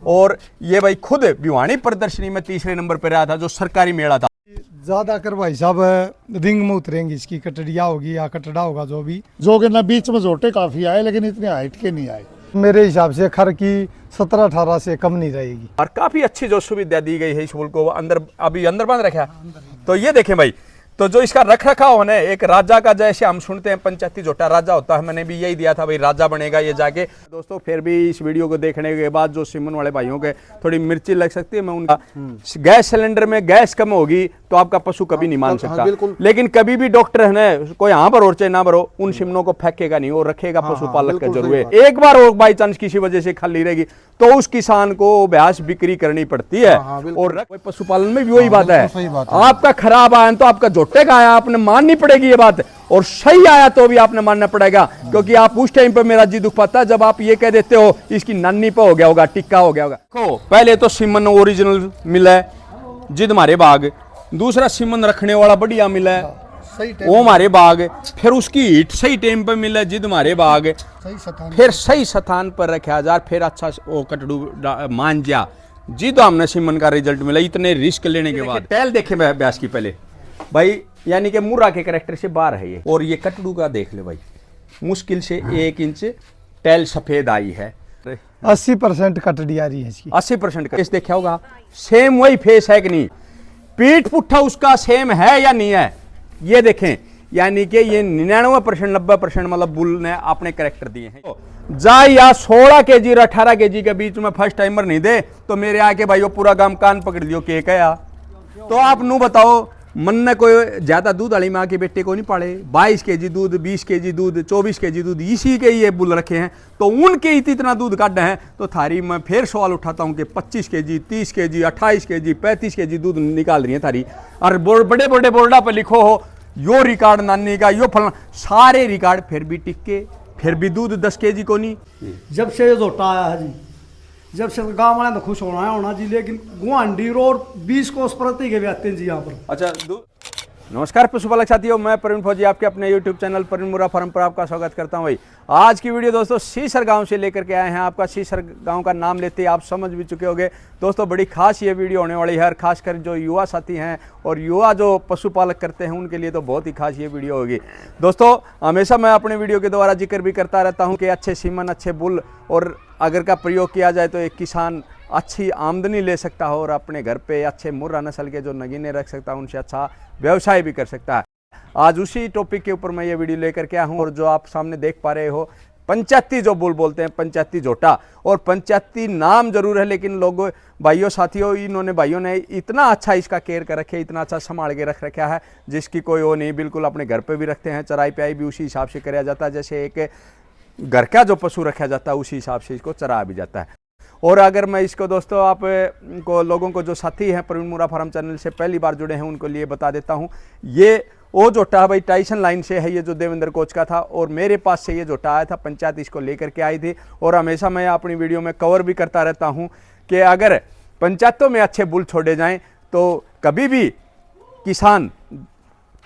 और ये भाई खुद भिवानी प्रदर्शनी में तीसरे नंबर पर रहा था, जो सरकारी मेला था। ज्यादा कर भाई साहब रिंग में उतरेंगी, इसकी कटड़िया होगी या कटड़ा होगा जो भी, जो कि ना बीच में जोटे काफी आए लेकिन इतने हाइट के नहीं आए। मेरे हिसाब से खर की 17-18 से कम नहीं रहेगी। और काफी अच्छी जो सुविधा दी गई है इस पुल को, अंदर अभी अंदर बांध रखा है। तो ये देखें भाई, तो जो इसका रख रखाव है, एक राजा का जैसे हम सुनते हैं पंचायती जोटा राजा होता है, मैंने भी यही दिया था भाई, राजा बनेगा ये जाके। दोस्तों फिर भी इस वीडियो को देखने के बाद जो सिमन वाले भाइयों के थोड़ी मिर्ची लग सकती है, मैं उनका गैस सिलेंडर में गैस कम होगी तो आपका पशु कभी नहीं मान सकता, लेकिन कभी भी डॉक्टर है ना, कोई यहाँ पर और चाहे ना भरो, उन सिमनों को फेंकेगा नहीं और रखेगा पशुपालक का जरूर है। एक बार और बाई चांस किसी वजह से खाली रहेगी तो उस किसान को भैंस बिक्री करनी पड़ती है। और पशुपालन में भी वही बात है, आपका खराब आया तो आपका जोटे का आया, आपने माननी पड़ेगी ये बात, और सही आया तो भी आपने मानना पड़ेगा, क्योंकि आप उस टाइम पे मेरा जी दुख पाता है जब आप ये कह देते हो इसकी नन्नी पे हो गया होगा, टिक्का हो गया होगा। देखो पहले तो सिमन ओरिजिनल मिला है जिद हमारे बाग, दूसरा सिमन रखने वाला बढ़िया मिला है वो हमारे बाग, फिर उसकी हीट सही टाइम पे मिला जिद हमारे बाग, फिर सही स्थान पर रखा जा, फिर अच्छा वो कटड़ू मान जा जी, तो हमने सिमन का रिजल्ट मिला इतने रिस्क लेने के बाद। टैल देखे ब्यास की पहले भाई, यानी कि मुर्रा के कैरेक्टर से बाहर है ये, और ये कटड़ू का देख ले भाई, मुश्किल से 1 इंच टैल सफेद आई है, 80% कटड़ी आ रही है इसकी, 80% फेस देखा होगा, सेम वही फेस है कि नहीं, पीठ पुट्ठा उसका सेम है या नहीं है, ये देखें, यानी कि ये 99% 90% मतलब बुल ने अपने कैरेक्टर दिए हैं। जा या 16 kg और 18 kg के बीच में फर्स्ट टाइमर नहीं दे तो मेरे आके भाई वो पूरा गांव कान पकड़ लियो के कया। तो आप नू बताओ, मन ने कोई ज्यादा दूध वाली माँ के बेटे को नहीं पाले, 22 kg दूध, 20 kg दूध, 24 kg दूध, इसी के ये बुल रखे हैं, तो उनके इतना दूध काटे हैं, तो थारी मैं फिर सवाल उठाता हूँ कि 25 kg, 30 kg, 28 kg, 35 kg दूध निकाल रही है थारी, और बड़े बड़े बोर्डा पर लिखो हो यो रिकॉर्ड नानी का, यो फलना, सारे रिकॉर्ड फिर भी टिक्के, फिर भी दूध 10 kg को नहीं। जब से ये जोटा आया है जी, जब से गाँव वाले तो खुश होना जी, लेकिन गुआंडी रोड 20 कोस प्रति के भी आते हैं जी यहाँ पर। अच्छा नमस्कार पशुपालक साथियों, मैं प्रवीण फौजी आपके अपने YouTube चैनल प्रवीण मुर्रा फार्म पर आपका स्वागत करता हूं। भाई आज की वीडियो दोस्तों सीसर गांव से लेकर के आए हैं। आपका सीसर गांव का नाम लेते ही आप समझ भी चुके होंगे दोस्तों, बड़ी खास ये वीडियो होने वाली है, और खासकर जो युवा साथी हैं और युवा जो पशुपालक करते हैं उनके लिए तो बहुत ही खास ये वीडियो होगी। दोस्तों हमेशा मैं अपने वीडियो के द्वारा जिक्र भी करता रहता हूँ कि अच्छे सीमन, अच्छे बुल और अगर का प्रयोग किया जाए तो एक किसान अच्छी आमदनी ले सकता हो और अपने घर पे अच्छे मुर्रा नस्ल के जो नगीने रख सकता है, उनसे अच्छा व्यवसाय भी कर सकता है। आज उसी टॉपिक के ऊपर मैं ये वीडियो लेकर के आया हूँ, और जो आप सामने देख पा रहे हो पंचायती जो बुल बोलते हैं, पंचायती जोटा, और पंचायती नाम जरूर है लेकिन लोगों भाइयों साथियों इन्होंने भाइयों ने इतना अच्छा इसका केयर कर रखे, इतना अच्छा संभाल के रख रखा है जिसकी कोई वो नहीं, बिल्कुल अपने घर पे भी रखते हैं, चराई प्याई भी उसी हिसाब से कराया जाता है, जैसे एक घर का जो पशु रखा जाता है उसी हिसाब से इसको चराया भी जाता है। और अगर मैं इसको दोस्तों आप को लोगों को जो साथी हैं प्रवीण मुर्रा फार्म चैनल से पहली बार जुड़े हैं उनको लिए बता देता हूं, ये वो जोटा भाई टाइसन लाइन से है, ये जो देवेंद्र कोच का था, और मेरे पास से ये जोटा आया था, पंचायत इसको लेकर के आई थी, और हमेशा मैं अपनी वीडियो में कवर भी करता रहता हूं कि अगर पंचायतों में अच्छे बुल छोड़े जाएँ तो कभी भी किसान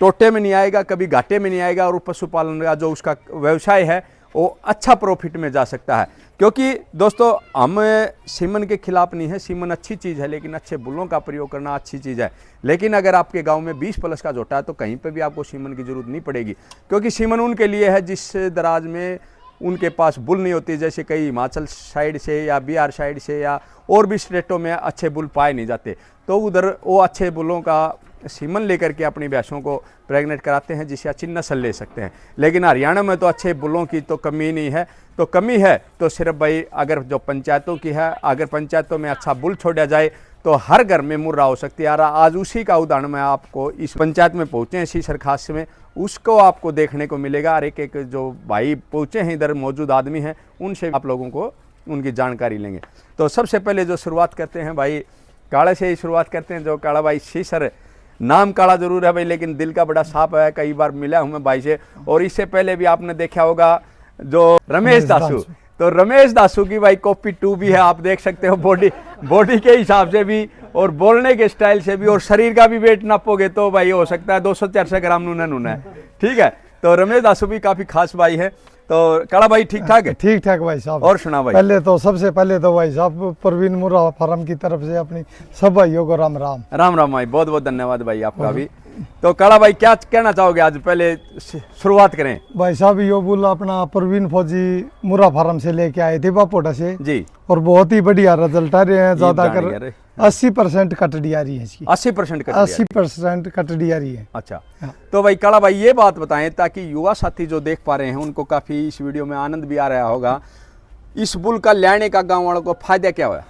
टोटे में नहीं आएगा, कभी घाटे में नहीं आएगा, और पशुपालन का जो उसका व्यवसाय है वो अच्छा प्रॉफिट में जा सकता है। क्योंकि दोस्तों हम सीमन के खिलाफ नहीं है, सीमन अच्छी चीज़ है, लेकिन अच्छे बुलों का प्रयोग करना अच्छी चीज़ है। लेकिन अगर आपके गांव में 20+ का जोटा है तो कहीं पे भी आपको सीमन की ज़रूरत नहीं पड़ेगी, क्योंकि सीमन उनके लिए है जिस दराज में उनके पास बुल नहीं होती, जैसे कई हिमाचल साइड से या बिहार साइड से या और भी स्टेटों में अच्छे बुल पाए नहीं जाते, तो उधर वो अच्छे बुलों का सीमन लेकर के अपनी भैंसों को प्रेग्नेंट कराते हैं जिससे अच्छी नस्ल ले सकते हैं। लेकिन हरियाणा में तो अच्छे बुलों की तो कमी नहीं है, तो कमी है तो सिर्फ भाई अगर जो पंचायतों की है, अगर पंचायतों में अच्छा बुल छोड़ा जाए तो हर घर में मुर्रा हो सकती है। यार आज उसी का उदाहरण मैं आपको इस पंचायत में पहुँचे हैं सीसर खास में, उसको आपको देखने को मिलेगा, और एक जो भाई पहुँचे हैं इधर मौजूद आदमी हैं उनसे आप लोगों को उनकी जानकारी लेंगे। तो सबसे पहले जो शुरुआत करते हैं भाई काले से ही शुरुआत करते हैं। जो काला भाई सीसर, नाम काला जरूर है भाई लेकिन दिल का बड़ा साफ है, कई बार मिला हूँ मैं भाई से, और इससे पहले भी आपने देखा होगा जो रमेश दासू, तो रमेश दासू की भाई कॉपी 2 भी है, आप देख सकते हो, बॉडी के हिसाब से भी और बोलने के स्टाइल से भी, और शरीर का भी वेट नापोगे तो भाई हो सकता है 200-400 ग्राम नूना है, ठीक है। तो रमेश दासू भी काफ़ी खास भाई है। तो काला भाई ठीक ठाक है? ठीक ठाक भाई साहब। और सुना भाई? सबसे पहले तो भाई साहब प्रवीण मुरा फार्म की तरफ से अपनी सब भाइयों को राम राम। राम राम भाई, बहुत बहुत धन्यवाद भाई आपका भी। तो काला भाई क्या कहना चाहोगे आज? पहले शुरुआत करें भाई साहब। यो बुल अपना प्रवीण फौजी मुरा फार्म से लेके आए थे बापोटा से जी, और बहुत ही बढ़िया रिजल्ट आ रहे हैं। ज्यादा गाड़ी कर आ रहे। 80% कटड़ी आ रही है इसकी। 80% कर 80% कटड़ी आ रही है। अच्छा, हाँ। तो भाई काला भाई ये बात बताएं ताकि युवा साथी जो देख पा रहे हैं उनको काफी इस वीडियो में आनंद भी आ रहा होगा। इस बुल का लेने का गांव वालों को फायदा क्या हुआ?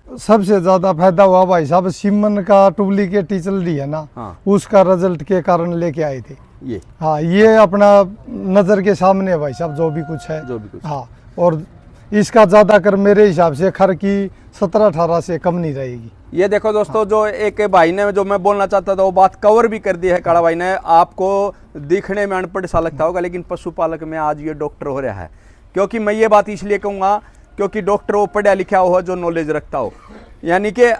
सबसे ज्यादा फायदा हुआ भाई साहब सिमन का डुप्लीकेट चल रही है ना, हाँ। उसका रिजल्ट के कारण लेके आए थे ये हाँ। ये अपना नजर के सामने है भाई साहब जो भी कुछ है, जो भी कुछ। हाँ। और इसका ज्यादा कर मेरे हिसाब से खर की 17-18 से कम नहीं रहेगी। ये देखो दोस्तों, जो एक भाई ने जो मैं बोलना चाहता था वो बात कवर भी कर दी है काला भाई ने। आपको दिखने में अनपढ़ सा लगता होगा लेकिन पशुपालक में आज ये डॉक्टर हो रहा है। क्योंकि मैं ये बात इसलिए कहूँगा क्योंकि डॉक्टर वो पढ़ा लिखा हो, जो नॉलेज रखता हो। यानी कि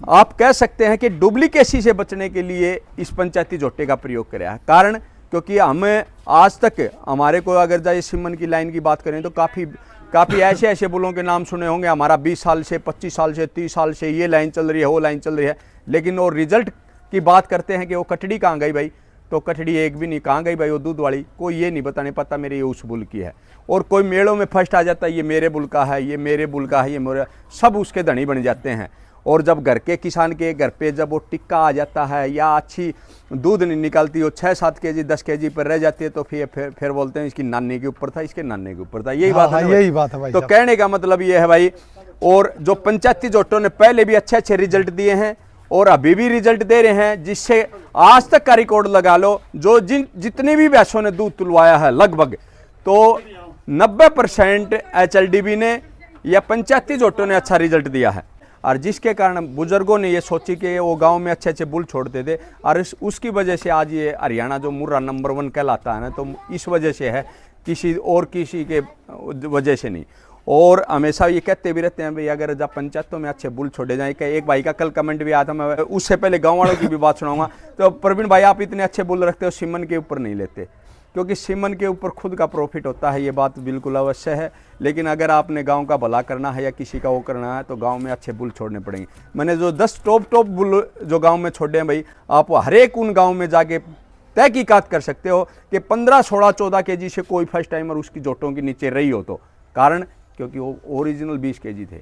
आप कह सकते हैं कि डुप्लीकेसी से बचने के लिए इस पंचायती झोटे का प्रयोग कराया है। कारण क्योंकि हमें आज तक हमारे को अगर जाए सिमन की लाइन की बात करें तो काफ़ी ऐसे ऐसे बुलों के नाम सुने होंगे। हमारा 20 साल से 25 साल से 30 साल से ये लाइन चल रही है, वो लाइन चल रही है, लेकिन वो रिजल्ट की बात करते हैं कि वो कटड़ी कहाँ गई भाई, तो कटड़ी एक भी नहीं। कहाँ गई भाई वो दूध वाली, कोई ये नहीं बताने पता मेरे ये उस बुल की है। और कोई मेलों में फर्स्ट आ जाता है, ये मेरे बुल का है, ये मेरे बुल का है, ये मेरे, सब उसके धनी बन जाते हैं। और जब घर के किसान के घर पे जब वो टिक्का आ जाता है या अच्छी दूध नहीं निकलती, वो 6-7 केजी 10 केजी पर रह जाती है, तो फिर बोलते हैं इसकी नानी के ऊपर था, इसके नाने के ऊपर था। यही बात है, यही बात है भाई। तो कहने का मतलब ये है भाई। और जो पंचायती झोटों ने पहले भी अच्छे अच्छे रिजल्ट दिए हैं और अभी भी रिजल्ट दे रहे हैं, जिससे आज तक का रिकॉर्ड लगा लो, जो जितने भी भैंसों ने दूध तुलवाया है लगभग, तो 90% HLDB ने या पंचायती झोटों ने अच्छा रिजल्ट दिया है। और जिसके कारण बुजुर्गों ने ये सोची कि वो गांव में अच्छे अच्छे बुल छोड़ते थे, और उसकी वजह से आज ये हरियाणा जो मुर्रा नंबर 1 कहलाता है ना, तो इस वजह से है, किसी के वजह से नहीं। और हमेशा ये कहते भी रहते हैं भाई अगर जब पंचायतों में अच्छे बुल छोड़े जाएं। एक भाई का कल कमेंट भी आया था, मैं उससे पहले गाँव वालों की भी बात सुनाऊंगा। तो प्रवीण भाई आप इतने अच्छे बुल रखते हो, सिमन के ऊपर नहीं लेते, क्योंकि सिमन के ऊपर खुद का प्रॉफिट होता है, ये बात बिल्कुल अवश्य है। लेकिन अगर आपने गांव का भला करना है या किसी का वो करना है तो गांव में अच्छे बुल छोड़ने पड़ेंगे। मैंने जो 10 टॉप बुल जो गांव में छोड़े हैं भाई, आप हर एक उन गांव में जाके तहकीकात कर सकते हो कि 15, 16, 14 केजी से कोई फर्स्ट टाइमर उसकी जोटों के नीचे रही हो। तो कारण क्योंकि वो ओरिजिनल 20 केजी थे।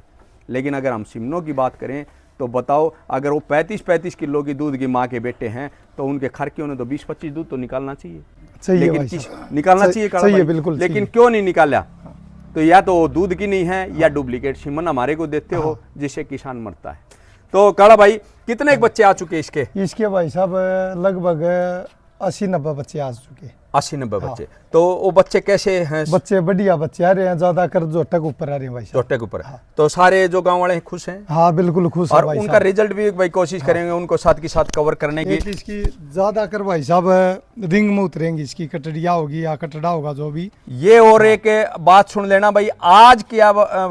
लेकिन अगर हम सिमनों की बात करें तो बताओ, अगर वो 35-35 किलो की दूध की माँ के बेटे हैं तो उनके खर्चे ने तो 20-25 दूध तो निकालना चाहिए। निकालना चाहिए बिल्कुल। लेकिन क्यों नहीं निकाला? तो या तो दूध की नहीं है या डुप्लीकेट सिमन हमारे को देते हो, जिससे किसान मरता है। तो काला भाई कितने बच्चे आ चुके इसके भाई साहब लगभग 80-90 बच्चे आ चुके। 80-90 बच्चे। तो वो बच्चे कैसे हैं? बच्चे बढ़िया बच्चे आ रहे हैं, ज्यादा कर जोटे के ऊपर आ रहे हैं भाई साहब। जोटे के ऊपर। तो सारे जो गांव वाले खुश हैं? हाँ बिल्कुल खुश है और भाई उनका रिजल्ट भी भाई कोशिश करेंगे उनको साथ के साथ कवर करने की। इसकी ज्यादा कर भाई साहब रिंग में उतरेंगी, इसकी कटड़िया होगी या कटड़ा होगा जो भी ये। और एक बात सुन लेना भाई, आज की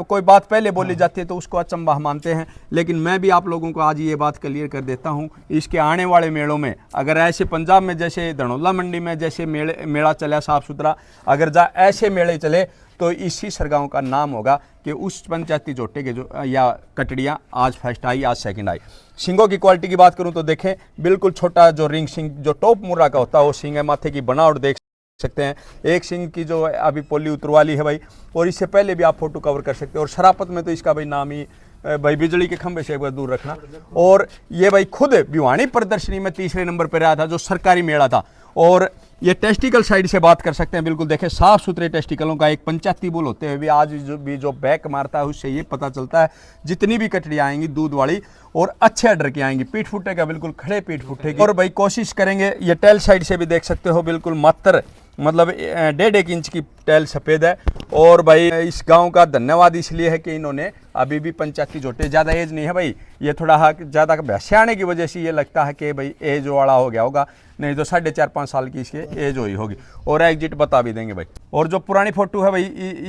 कोई बात पहले बोली जाती है तो उसको अचंभा मानते हैं, लेकिन मैं भी आप लोगों को आज ये बात क्लियर कर देता हूँ। इसके आने वाले मेलों में अगर ऐसे पंजाब में जैसे धनौला मंडी में जैसे मेला चला साफ सुथरा, अगर ऐसे मेले चले तो इसी सरगांव का नाम होगा कि उस पंचायती झोटे के जो या कटड़ियाँ आज फर्स्ट आई, आज सेकंड आई। सिंगों की क्वालिटी की बात करूं तो देखें, बिल्कुल छोटा जो रिंग सिंग जो टॉप मुर्रा का होता है वो सिंग है। माथे की बनावट देख सकते हैं, एक सिंग की जो अभी पोली उतरवाली है भाई, और इससे पहले भी आप फोटो कवर कर सकते हो। और शराफत में तो इसका भाई नाम ही भाई बिजली के खंभे से एक बार दूर रखना। और ये भाई खुद भिवानी प्रदर्शनी में 3रे नंबर पर रहा था, जो सरकारी मेला था। और ये टेस्टिकल साइड से बात कर सकते हैं, बिल्कुल देखें साफ सुथरे टेस्टिकलों का एक पंचायती बुल होते हुए भी आज जो बैक मारता है उससे ये पता चलता है जितनी भी कटड़ियाँ आएंगी दूध वाली और अच्छे अडर की आएंगी, पीठ फुटे का बिल्कुल खड़े पीठ फुटे की। और भाई कोशिश करेंगे, ये टेल साइड से भी देख सकते हो बिल्कुल मात्र मतलब 1.5 इंच की टेल सफ़ेद है। और भाई इस गांव का धन्यवाद इसलिए है कि इन्होंने अभी भी पंचायती झोटे, ज़्यादा एज नहीं है भाई, ये थोड़ा ज़्यादा भैंसे आने की वजह से ये लगता है कि भाई एज वाला हो गया होगा, नहीं तो 4.5-5 साल की इसकी एज हुई होगी। और एग्जिट बता भी देंगे भाई। और जो पुरानी फ़ोटो है भाई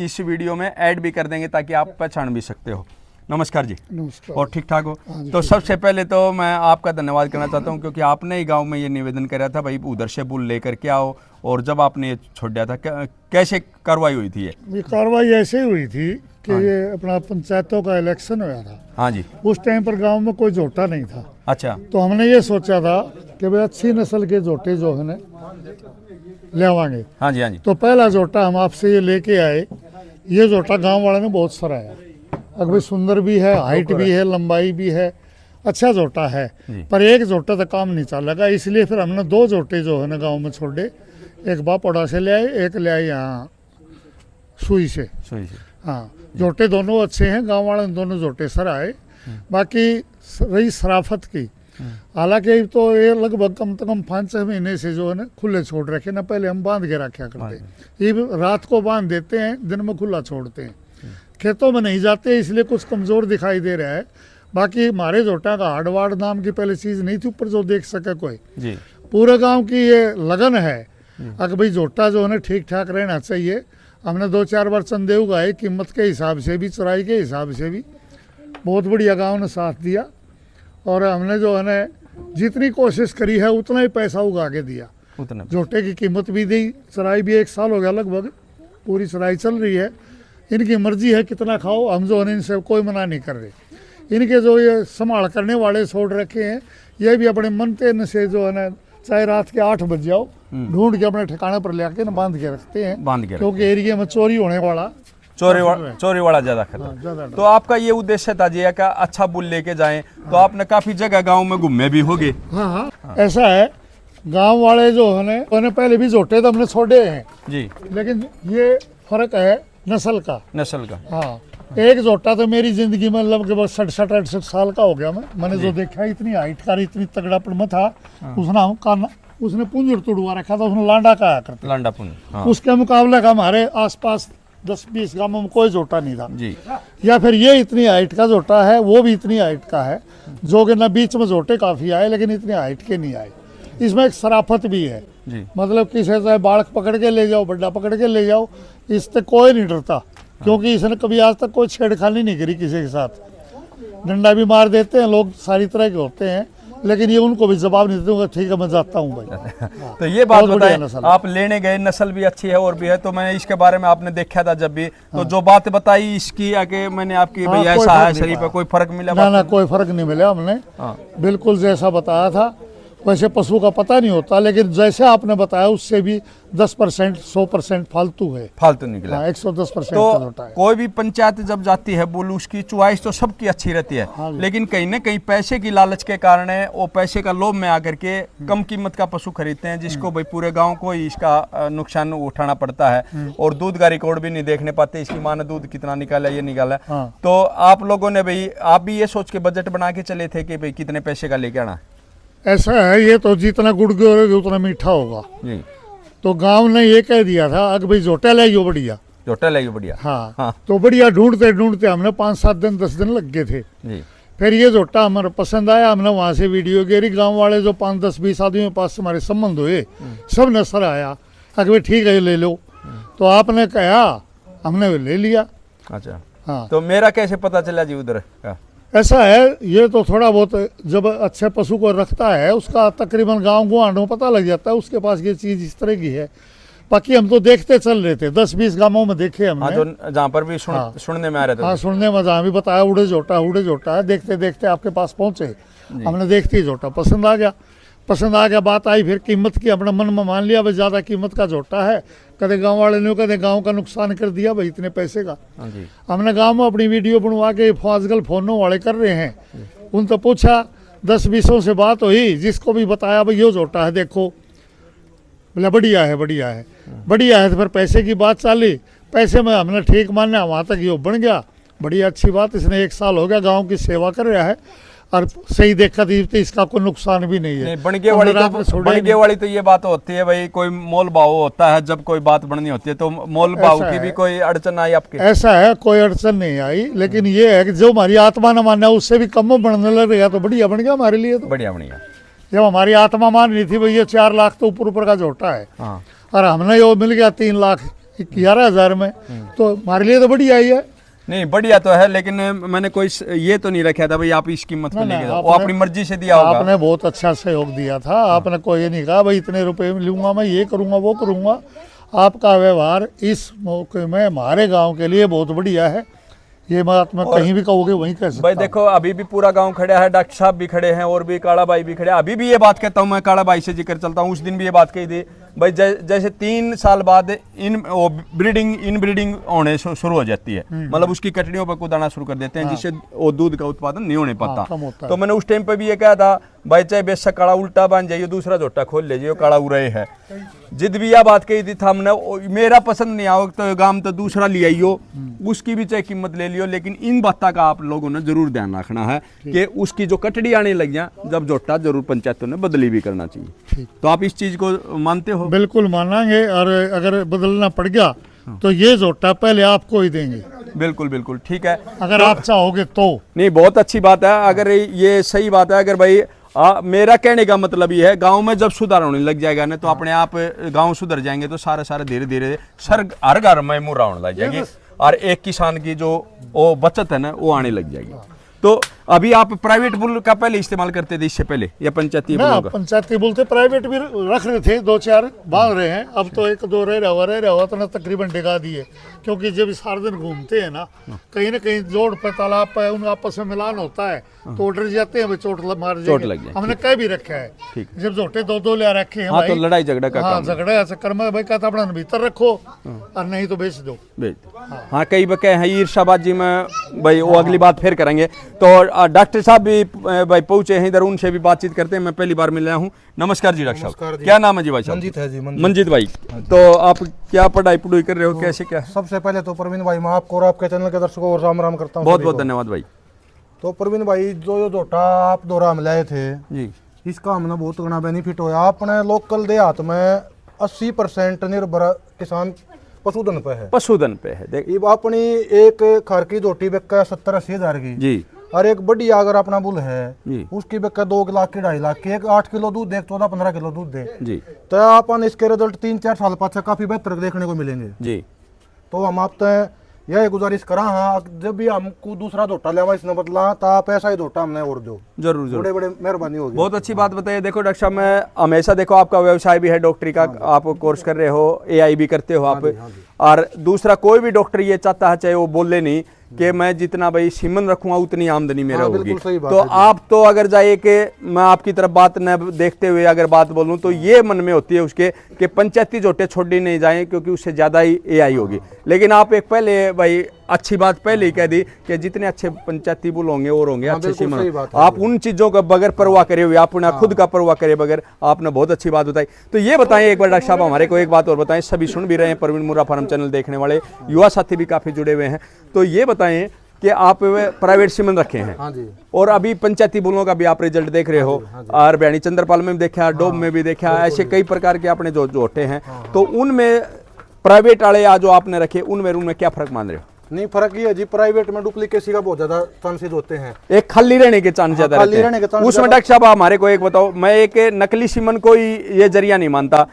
इस वीडियो में ऐड भी कर देंगे ताकि आप पहचान भी सकते हो। नमस्कार जी। नमस्कार। और ठीक ठाक हो? हाँ जी, तो ठीक। सबसे पहले तो मैं आपका धन्यवाद करना चाहता हूँ क्योंकि आपने ही गांव में ये निवेदन करा था भाई उधर से बुल लेकर के आओ, और जब आपने ये छोड़ दिया था कैसे कार्रवाई हुई थी ये कार्रवाई ऐसे ही हुई थी कि ये अपना पंचायतों का इलेक्शन हुआ था। हाँ जी। उस टाइम पर गांव में कोई जोटा नहीं था, अच्छा। तो हमने ये सोचा था कि भाई अच्छी नस्ल के जोटे जो है ना ले आवांगे। हाँ जी। हाँ जी। तो पहला जोटा हम आपसे ये लेके आए। ये जोटा गांव वाले ने बहुत सराहा। अगर भाई सुंदर भी है, हाइट भी है, लंबाई भी है, अच्छा जोटा है। पर एक जोटा तो काम नहीं चल लगा, इसलिए फिर हमने 2 जोटे जो है ना गांव में छोड़े। एक बापोड़ा से ले आए, एक ले आए यहाँ सुई से। सही से। हाँ, जोटे दोनों अच्छे हैं, गांव वाले ने दोनों जोटे सर आए। बाकी रही शराफत की, हालांकि तो ये लगभग कम से कम 5-6 महीने से जो है ना खुले छोड़ रखे ना, पहले हम बांध के रखा करते। ये रात को बांध देते हैं, दिन में खुला छोड़ते हैं। खेतों में नहीं जाते इसलिए कुछ कमज़ोर दिखाई दे रहा है। बाकी हमारे जोटा का हार्डवार्ड नाम की पहले चीज़ नहीं थी ऊपर जो देख सके कोई। जी। पूरे गांव की ये लगन है अगर भाई जोटा जो है ना ठीक ठाक रहना चाहिए। हमने 2-4 बार चंदे उगाए, कीमत के हिसाब से भी, चुराई के हिसाब से भी। बहुत बढ़िया गांव ने साथ दिया, और हमने जो है ना जितनी कोशिश करी है उतना ही पैसा उगा के दिया। उतना जोटे की कीमत भी दी, चराई भी 1 साल हो गया लगभग, पूरी चराई चल रही है। इनकी मर्जी है कितना खाओ, हम जो है इनसे कोई मना नहीं कर रहे। इनके जो ये संभाल करने वाले छोड़ रखे हैं, ये भी अपने मन तेन से जो है ना चाहे रात के 8 बज जाओ ढूंढ के अपने ठिकाने पर ले आके ना बांध के रखते हैं, बांध के क्योंकि एरिया में चोरी होने वाला चोरी वाला ज्यादा खतरा। ज़्यादा तो आपका ये उद्देश्य था जी का अच्छा बुल लेके जाएं, तो आपने काफी जगह गांव में घूमे भी होगे। हाँ, ऐसा है। गांव वाले जो है ना उन्हें पहले भी जोटे तो हमने छोड़े हैं जी। लेकिन ये फर्क है नस्ल का। नस्ल का। हाँ, एक जोटा तो मेरी जिंदगी में लगभग 67-68 साल का हो गया। मैंने जो देखा इतनी हाइट का, इतनी तगड़ापन में था। उसने पुंजर तोड़वा रखा था, उसने लांडा का आया करता। लांडा पुंज। हाँ। उसके मुकाबले का हमारे आसपास 10-20 गांवों में कोई जोटा नहीं था जी। या फिर ये इतनी हाइट का जोटा है, वो भी इतनी हाइट का है। जो कि ना बीच में जोटे काफी आए लेकिन इतनी हाइट के नहीं आए। इसमें एक शराफत भी है जी। मतलब किसी से बालक पकड़ के ले जाओ, बड्डा पकड़ के ले जाओ, इससे कोई नहीं डरता, क्योंकि इसने कभी आज तक कोई छेड़खानी नहीं करी किसी के साथ। डंडा भी मार देते हैं लोग, सारी तरह के होते हैं, लेकिन ये उनको भी जवाब नहीं दूंगा, ठीक है मैं जाता हूँ भाई। तो ये बात बहुत बढ़िया बताएं, नस्ल। आप लेने गए, नस्ल भी अच्छी है और भी है, तो मैंने इसके बारे में आपने देखा था जब भी, तो जो बात बताई इसकी आके मैंने आपकी हाँ, भाई कोई ऐसा फर्क है नहीं शरीर पे पड़ा। कोई फर्क मिला? ना कोई फर्क नहीं मिला। हमने हाँ। बिल्कुल जैसा बताया था वैसे पशु का पता नहीं होता, लेकिन जैसे आपने बताया उससे भी 10% 100% फालतू है। फालतू निकला। हाँ, 110% का तो जोटा है। कोई भी पंचायत जब जाती है बोल, उसकी चॉइस तो सबकी अच्छी रहती है, हाँ जी। लेकिन कहीं ना कहीं पैसे की लालच के कारण वो पैसे का लोभ में आकर के कम कीमत का पशु खरीदते हैं, जिसको भाई पूरे गांव को ही इसका नुकसान उठाना पड़ता है, और दूध का रिकॉर्ड भी नहीं देखने पाते, इसकी माँ ने दूध कितना निकाला ये निकाला। हाँ। तो आप लोगों ने भाई, आप भी ये सोच के बजट बना के चले थे कि भाई कितने पैसे का लेके आना? ऐसा है, ये तो जितना गुड़ होगा उतना मीठा होगा। जी। तो गांव ने ये कह दिया था अगर भाई जोटा लाइयो बढ़िया। जोटा लगी बढ़िया। हाँ, हाँ। तो बढ़िया ढूंढते ढूंढते हमने 5-7 दिन 10 दिन लग गए थे। जी। फिर ये जोटा हमारा पसंद आया, हमने वहाँ से वीडियो गेरी। गांव वाले जो 5-10-20 आदमियों के पास हमारे संबंध हुए, सब ने सर आया अगर भाई ठीक है ले लो। तो आपने कहा, हमने ले लिया। अच्छा। हाँ, तो मेरा कैसे पता चला जी उधर का? ऐसा है, ये तो थोड़ा बहुत जब अच्छे पशु को रखता है उसका तकरीबन गांव गुआंढ में पता लग जाता है उसके पास ये चीज़ इस तरह की है। बाकी हम तो देखते चल रहे थे, 10-20 गांवों में देखे हाँ, हमने। जो जहाँ पर भी सुनने में आ रहे थे। हाँ, सुनने में जहाँ भी बताया उड़े जोटा है। देखते देखते आपके पास पहुँचे, हमने देखते ही जोटा पसंद आ गया। बात आई फिर कीमत की, अपने मन में मान लिया भाई ज़्यादा कीमत का जोटा है। कदे गांव वाले ने कदे गांव का नुकसान कर दिया भाई इतने पैसे का। हाँ जी। हमने गांव में अपनी वीडियो बनवा के आजकल फोनों वाले कर रहे हैं, उनसे पूछा, 10-20 से बात हुई, जिसको भी बताया भाई यो जोटा है देखो, बोला बढ़िया है। तो फिर पैसे की बात चली, पैसे में हमने ठीक माना, वहाँ तक यो बन गया। बढ़िया अच्छी बात, इसने 1 साल हो गया गाँव की सेवा कर रहा है और सही देखा थी तो इसका कोई नुकसान भी नहीं है। नहीं, बनगे वाली तो ये बात होती है भाई, कोई मोल भाव होता है जब कोई बात बननी होती है, तो मोल भाव की भी कोई अड़चन आई आपके? ऐसा है, कोई अड़चन नहीं आई, लेकिन ये है कि जो हमारी आत्मा न माना उससे भी कम बनने लग गया, तो बढ़िया बन गया हमारे लिए। तो बढ़िया। जब हमारी आत्मा मान रही थी भाई ये 4 लाख तो ऊपर का जोटा है, और हमने ये मिल गया 3,11,000 में, तो हमारे लिए तो बढ़िया ही है। नहीं बढ़िया तो है, लेकिन मैंने कोई ये तो नहीं रखा था भाई आप इस कीमत पे लेके जाओ, वो अपनी मर्जी से दिया होगा। आपने बहुत अच्छा सहयोग दिया था, आपने कोई ये नहीं कहा भाई इतने रुपए में लूंगा, मैं ये करूंगा वो करूंगा। आपका व्यवहार इस मौके में हमारे गांव के लिए बहुत बढ़िया है, ये बात मैं कहीं भी कहोगे वहीं कह सकता भाई देखो अभी भी पूरा गांव खड़ा है, डॉक्टर साहब भी खड़े हैं और भी काला भाई भी खड़े हैं। अभी भी ये बात कहता हूँ मैं, काला भाई से जिक्र चलता हूँ, उस दिन भी ये बात कही थी भाई जैसे 3 साल बाद इन ब्रीडिंग होने शुरू हो जाती है, मतलब उसकी कटड़ियों पर कुदाना शुरू कर देते हैं, जिससे वो दूध का उत्पादन नहीं होने पाता। कम होता है। तो मैंने उस टाइम पे भी ये कहा था भाई चाहे बेशक काला उल्टा बन जाइए, दूसरा झोटा खोल लीजिए, काला उड़े है। जिद भी यह बात कही थी था हमने, मेरा पसंद नहीं आओ तो गांव तो दूसरा ले आइयो, उसकी भी चाहे कीमत ले लियो, लेकिन इन बातों का आप लोगों ने जरूर ध्यान रखना है कि उसकी जो कटड़ी आने लग जाए जब झोटा जरूर पंचायतों ने बदली भी करना चाहिए। तो आप इस चीज को मानते हो? बिल्कुल मानांगे, और अगर बदलना पड़ गया तो ये झोटा पहले आपको ही देंगे। बिल्कुल बिल्कुल ठीक है, अगर आप चाहोगे तो। नहीं बहुत अच्छी बात है, अगर ये सही बात है। अगर भाई मेरा कहने का मतलब ये है, गांव में जब सुधार होने लग जाएगा ना तो अपने आप गांव सुधर जाएंगे, तो सारे धीरे धीरे हर घर में मुर्रा होने लग जाएंगे और एक किसान की जो वो बचत है ना वो आने लग जाएगी। तो अभी आप प्राइवेट बुल का पहले इस्तेमाल करते थे इससे पहले, या पंचायती बुलों का? पंचायती बुल थे, प्राइवेट भी रख रहे थे, 2-4 बांध रहे हैं, अब तो 1-2 रह रहा हुआ तो ना तकरीबन डिगा दिए, क्योंकि जब सारे दिन घूमते हैं ना कहीं जोड़ पे तालाब पे उन आपस में मिलान होता है तो डर जाते हैं चोट मार जाएगी। हमने कह भी रखा है जब झोटे 2-2 ले रखे हैं। हाँ, तो लड़ाई झगड़ा का काम। झगड़ा चक्कर में भाई कहता अपना भीतर रखो और नहीं तो बेच दो। हाँ कई बके हैं ईर्षाबाजी में भाई, वो अगली बात फिर करेंगे। तो डॉक्टर साहब भी भाई पहुंचे हैं इधर, उनसे भी बातचीत करते हैं। मैं पहली बार मिल रहा हूँ। नमस्कार जी डॉक्टर साहब, क्या नाम है जी भाई साहब? मंजीत है जी। मंजीत भाई, तो आप क्या पढ़ाई पढ़ाई कर रहे हो, कैसे क्या? सबसे पहले तो प्रवीण भाई मैं आपको और आपके चैनल के दर्शकों को राम राम करता हूँ। बहुत बहुत धन्यवाद भाई। तो प्रवीण भाई जो झोटा आप दोरा में लाए थे जी, इसका हमने बहुत बड़ा बेनिफिट होया। अपने लोकल देहात में 80% निर्भर किसान पशुधन पे है। पशुधन पे है। देख अपनी एक खर की झोटी बिका 70-80 हज़ार की जी, और एक बढ़िया अगर अपना बुल है जी, उसकी बिका 2 लाख की 2.5 लाख की, एक 8 किलो दूध दे, 14-15 किलो दूध दे जी, तो अपन इसके रिजल्ट 3-4 साल पाछे काफी बेहतर देखने को मिलेंगे जी। तो हम आपसे यह गुजारिश करा, हाँ जब भी हमको दूसरा झोटा लेवा इसने बदला तो आप ऐसा ही झोटा हमने और दो, जरूर जरूर, बड़े बड़े मेहरबानी होगी। बहुत अच्छी बात बताइए। देखो डॉक्टर साहब, मैं हमेशा देखो आपका व्यवसाय भी है डॉक्टरी का, आप कोर्स कर रहे हो, एआई भी करते हो आप, और दूसरा कोई भी डॉक्टर ये चाहता है चाहे वो बोले नहीं कि मैं जितना भाई सीमन रखूंगा उतनी आमदनी मेरा होगी। तो आप तो अगर जाए कि मैं आपकी तरफ बात न देखते हुए अगर बात बोलूं तो ये मन में होती है उसके कि पंचायती झोटे छोड़ी नहीं जाए क्योंकि उससे ज़्यादा ही एआई होगी। लेकिन आप एक पहले भाई अच्छी बात पहले ही कह दी कि जितने अच्छे पंचायती बुल होंगे और होंगे अच्छे सीमन, आप उन चीज़ों का बगैर परवाह करे हुए, अपना खुद का परवाह करे बगैर, आपने बहुत अच्छी बात बताई। तो ये बताएं एक बार डॉक्टर साहब हमारे को एक बात और बताएं, सभी सुन भी रहे हैं प्रवीण मुर्रा फार्म चैनल देखने वाले युवा साथी भी काफ़ी जुड़े हुए हैं, तो ये बताएं कि आप प्राइवेट सीमन रखे हैं। हाँ जी। और अभी पंचायती बुलों का भी आप रिजल्ट देख रहे हो, और बयानी चंद्रपाल में भी देखा, डोब में भी देखा, ऐसे कई प्रकार के आपने जो झोटे हैं, तो उनमें प्राइवेट वाले या जो आपने रखे उनमें क्या फर्क मान रहे हो? नहीं फर्क ये है जी, प्राइवेट में डुप्लीकेसी का बहुत ज्यादा चांसेस होते हैं, एक खाली रहने के चांस ज्यादा रहते हैं। उसमें डॉक्टर साहब हमारे को एक बताओ, मैं एक नकली सीमन को ही ये जरिया नहीं मानता।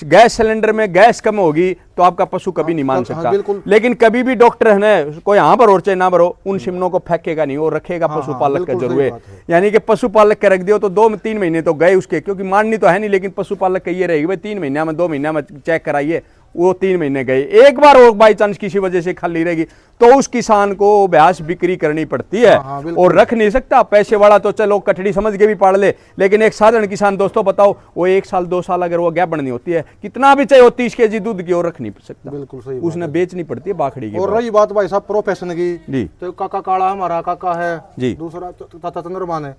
गैस सिलेंडर में गैस कम होगी तो आपका पशु कभी नहीं मान सकता, लेकिन कभी भी डॉक्टर है ना, कोई यहाँ भरो चाहे ना भरो, उन सीमनों को फेंकेगा नहीं, वो रखेगा पशुपालक का जरूर है। यानी कि पशुपालक के रख दियो तो 2-3 महीने तो गए उसके, क्योंकि माननी तो है नहीं, लेकिन पशुपालक का ये रहेगी भाई 3 महीने में 2 महीने में चेक कराइए, वो 3 महीने गए, एक बार वो बाई चांस किसी वजह से खाली रहेगी तो उस किसान को भैंस बिक्री करनी पड़ती है और रख नहीं सकता। पैसे वाला तो चलो कटड़ी समझ के भी पाड़ ले, लेकिन एक साधारण किसान दोस्तों बताओ, वो 1 साल 2 साल अगर वो गैप बढ़नी होती है, कितना भी चाहे वो 30 kg दूध की, वो रख नहीं सकता। बिल्कुल सही, उसने बेचनी पड़ती है बाखड़ी की। और रही बात भाई साहब प्रोफेशन की जी, तो काका काला हमारा काका है जी, दूसरा चाचा चंद्रमान है,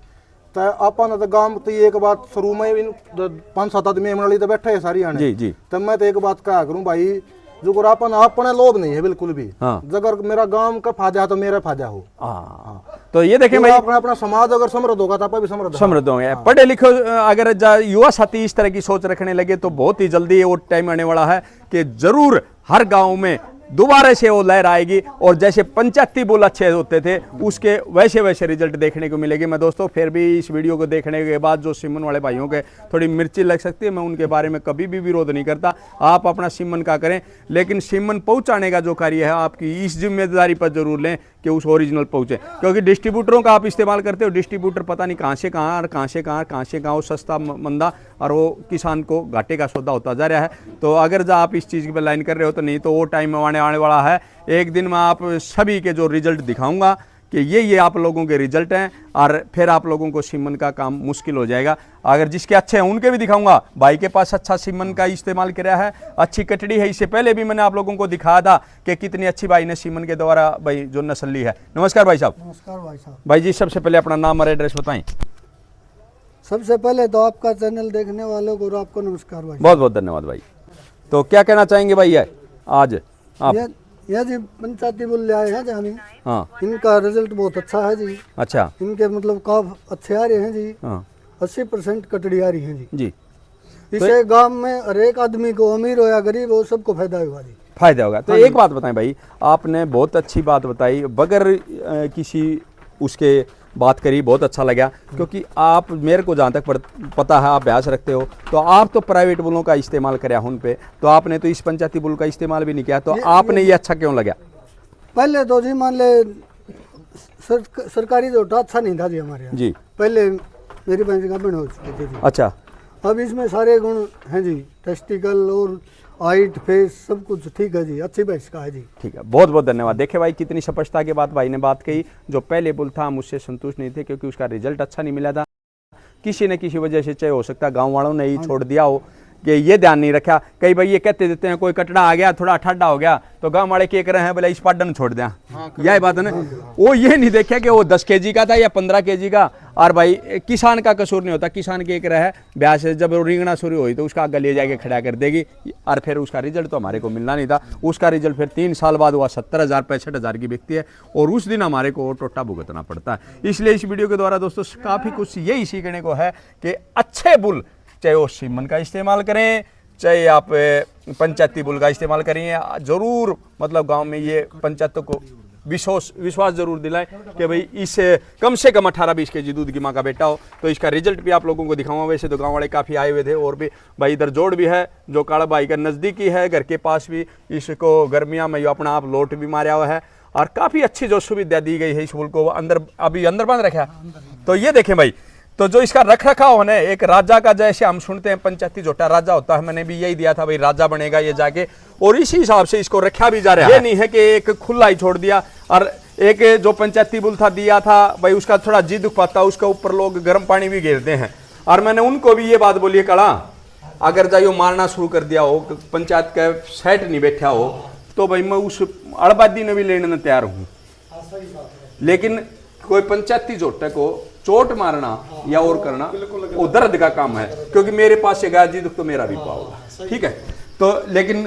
तो अपन तो गांव तो एक बात शुरू में 5-7 आदमी वाली तो बैठे है सारी आने जी, जी, तब मैं तो एक बात कहा करूं भाई, जो अपन अपने लोभ नहीं है बिल्कुल भी। हाँ। अगर मेरा गांव का फायदा है तो मेरा फायदा हो। तो ये देखें भाई, अपना समाज अगर समृद्ध होगा तो आप भी समृद्ध होंगे। पढ़े लिखे अगर युवा साथी इस तरह की सोच रखने लगे तो बहुत ही जल्दी वो टाइम आने वाला है कि जरूर हर गांव में दोबारा से वो लहर आएगी और जैसे 85 बुल अच्छे होते थे उसके वैसे वैसे रिजल्ट देखने को मिलेगी। मैं दोस्तों फिर भी इस वीडियो को देखने के बाद जो सीमन वाले भाइयों के थोड़ी मिर्ची लग सकती है, मैं उनके बारे में कभी भी विरोध नहीं करता। आप अपना सीमन का करें, लेकिन सीमन पहुंचाने का जो कार्य है आपकी इस जिम्मेदारी पर जरूर लें कि उस ओरिजिनल पहुंचे, क्योंकि डिस्ट्रीब्यूटरों का आप इस्तेमाल करते हो, डिस्ट्रीब्यूटर पता नहीं कहाँ से कहाँ और कहाँ से कहाँ वो सस्ता मंदा और वो किसान को घाटे का सौदा होता जा रहा है। तो अगर जो आप इस चीज़ पर लाइन कर रहे हो तो नहीं तो वो टाइम आने वाला है। एक दिन मैं आप सभी के जो रिजल्ट दिखाऊंगा कि ये आप लोगों के रिजल्ट हैं और फिर आप लोगों को सीमन का काम मुश्किल हो जाएगा। अगर जिसके अच्छे हैं उनके भी दिखाऊंगा। भाई के पास अच्छा सीमन का इस्तेमाल किया है, अच्छी कटड़ी है। इससे पहले भी मैंने आप लोगों को दिखाया था कि कितनी अच्छी भाई ने सीमन के द्वारा भाई जो नस्ल ली है। नमस्कार भाई साहब। नमस्कार भाई साहब। भाई जी सबसे पहले अपना नाम और एड्रेस बताएं। सबसे पहले तो आपका चैनल देखने वालों को आपको नमस्कार भाई। बहुत बहुत धन्यवाद भाई। तो क्या कहना चाहेंगे भाई आज आप? ये जी पंचायती बुल आए हैं जानी। हाँ इनका रिजल्ट बहुत अच्छा है जी। अच्छा। इनके मतलब काफ अच्छे आ रहे हैं जी। हाँ 80% कटड़ी आ रही है जी। जी इसे गांव में हर एक आदमी को, अमीर हो या गरीब हो, सबको फायदा होगा जी। फायदा होगा। तो एक बात बताएं भाई, आपने बहुत अच्छी बात बताई, बगैर किसी उसके बात करी, बहुत अच्छा लगा। क्योंकि आप मेरे को जहाँ तक पता है आप अभ्यास रखते हो, तो आप तो प्राइवेट बुलों का इस्तेमाल कराया उन पे, तो आपने तो इस पंचायती बुल का इस्तेमाल भी नहीं किया। तो आपने ये अच्छा क्यों लगा? पहले तो जी मान ले सरकारी जोटा अच्छा नहीं था जी हमारे यहाँ। जी पहले मेरी भैंस गाभिन हो चुकी थी जी। अच्छा। अब इसमें सारे गुण हैं जी, टेस्टिकल और हाइट, फेस सब कुछ ठीक है जी, अच्छी भैंस का है जी। ठीक है, बहुत बहुत धन्यवाद। देखे भाई कितनी स्पष्टता के बाद भाई ने बात कही। जो पहले बुल था हम उससे संतुष्ट नहीं थे क्योंकि उसका रिजल्ट अच्छा नहीं मिला था। किसी न किसी वजह से, चाहे हो सकता है गाँव वालों ने ही छोड़ दिया हो कि ये ध्यान नहीं रखा। कई भाई ये कहते देते हैं कोई कटड़ा आ गया थोड़ा ठंडा हो गया तो गांव वाले क्या कर रहे हैं, बोले इस पाडन छोड़ दें। यही बात है ना। वो ये नहीं देखे कि वो 10 kg का था या 15 kg का। और भाई किसान का कसूर नहीं होता। किसान के एक रहा है ब्याह से जब रिंगना शुरू हुई तो उसका आगे ले जाके खड़ा कर देगी और फिर उसका रिजल्ट तो हमारे को मिलना नहीं था। उसका रिजल्ट फिर 3 साल बाद हुआ 70,000 65,000 की बिकती है और उस दिन हमारे को टोटा भुगतना पड़ता है। इसलिए इस वीडियो के द्वारा दोस्तों काफ़ी कुछ यही सीखने को है कि अच्छे बुल, चाहे वो सीमन का इस्तेमाल करें, चाहे आप पंचायती बुल का इस्तेमाल करिए, जरूर मतलब गांव में ये पंचायतों को विश्वास जरूर दिलाएं कि भाई इस कम से कम 18-20 kg दूध की माँ का बेटा हो। तो इसका रिजल्ट भी आप लोगों को दिखाऊंगा। वैसे तो गांव वाले काफ़ी आए हुए थे और भी भाई इधर जोड़ भी है जो काला भाई का नज़दीकी है, घर के पास भी। इसको गर्मियाँ में अपना आप लोट भी मारा हुआ है और काफ़ी अच्छी जो सुविधा दी गई है इस बुल को। अंदर अभी अंदर बंद रखा। तो ये देखें भाई, तो जो इसका रख रखाव है एक राजा का, जैसे हम सुनते हैं पंचायती जोटा राजा होता है, मैंने भी यही दिया था भाई राजा बनेगा ये जाके, और इसी हिसाब से इसको रखा भी जा रहा है। ये नहीं है कि एक खुला ही छोड़ दिया। और एक जो पंचायती बुल था दिया था भाई उसका थोड़ा जी दुख पाता, उसके ऊपर लोग गर्म पानी भी घेरते हैं। और मैंने उनको भी ये बात बोली है कड़ा, अगर जाइयो मारना शुरू कर दिया हो, पंचायत का सेट नहीं बैठा हो, तो भाई मैं उस अड़बादी ने भी लेने तैयार हूँ। लेकिन कोई पंचायती जोटे को चोट मारना या और करना वो दर्द का काम है। क्योंकि मेरे पास से गाय जी दुख तो मेरा भी पाओगा, ठीक है। तो लेकिन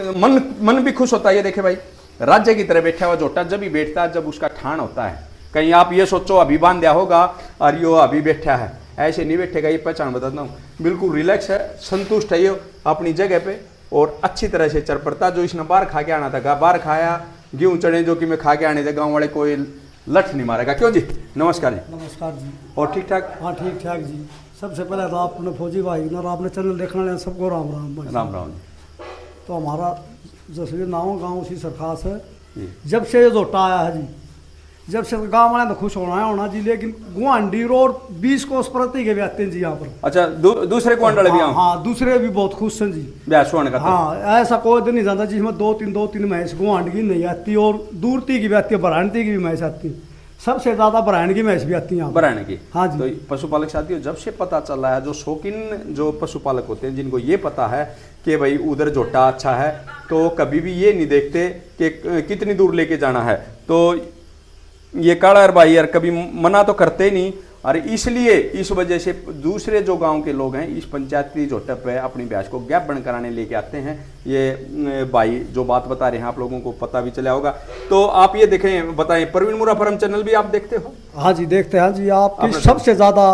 मन भी खुश होता है। ये देखे भाई राज्य की तरह बैठा हुआ जोटा जब भी बैठता है जब उसका ठाण होता है। कहीं आप ये सोचो अभी बांध दिया होगा और यो अभी बैठा है, ऐसे नहीं बैठेगा। ये पहचान बताता हूँ, बिल्कुल रिलैक्स है, संतुष्ट है ये अपनी जगह पे और अच्छी तरह से चल पड़ता। जो इसने बाहर खा के आना था बाहर खाया, गेहूँ चने जो कि मैं खा के आने थे, गाँव वाले कोई लठ नहीं मारेगा। क्यों जी? नमस्कार जी। नमस्कार जी। और ठीक ठाक? हाँ ठीक ठाक जी। सबसे पहले तो आपने फौजी भाई और आपने चैनल देखने वाले सबको राम राम भाई। राम राम जी। तो हमारा जैसे नाव गाँव उसी सरखास है। जब से ये जोटा आया है जी, जब से गाँव वाले तो खुश होना जी। लेकिन गुआंडी रोड 20 कोस प्रति के भी आते हैं जी यहाँ पर। अच्छा दूसरे क्वांटल भी? हाँ दूसरे भी बहुत खुश हैं जी। ब्यासवान का? हाँ ऐसा कोई दिन नहीं जाता जिसमें दो तीन भैंस गुआंड की नहीं आती और दूरती की भी आती है, बरानती की भी भैंस आती है। सबसे ज्यादा बरायण की भैंस भी आती है। बरायण की? हाँ जी। तो पशुपालक साथियों जब से पता चला है, जो शौकीन जो पशुपालक होते हैं जिनको ये पता है कि भाई उधर जोटा अच्छा है, तो कभी भी ये नहीं देखते कि कितनी दूर लेके जाना है। तो ये काड़ा भाई यार कभी मना तो करते नहीं। और इसलिए इस वजह से दूसरे जो गांव के लोग हैं इस पंचायती जोटे पे अपनी ब्याज को गैप बंद कराने लेके आते हैं। ये भाई जो बात बता रहे हैं आप लोगों को पता भी चला होगा। तो आप ये देखें, बताएं, प्रवीण मुरा फार्म चैनल भी आप देखते हो? हाँ जी देखते हैं जी। आपकी सबसे ज्यादा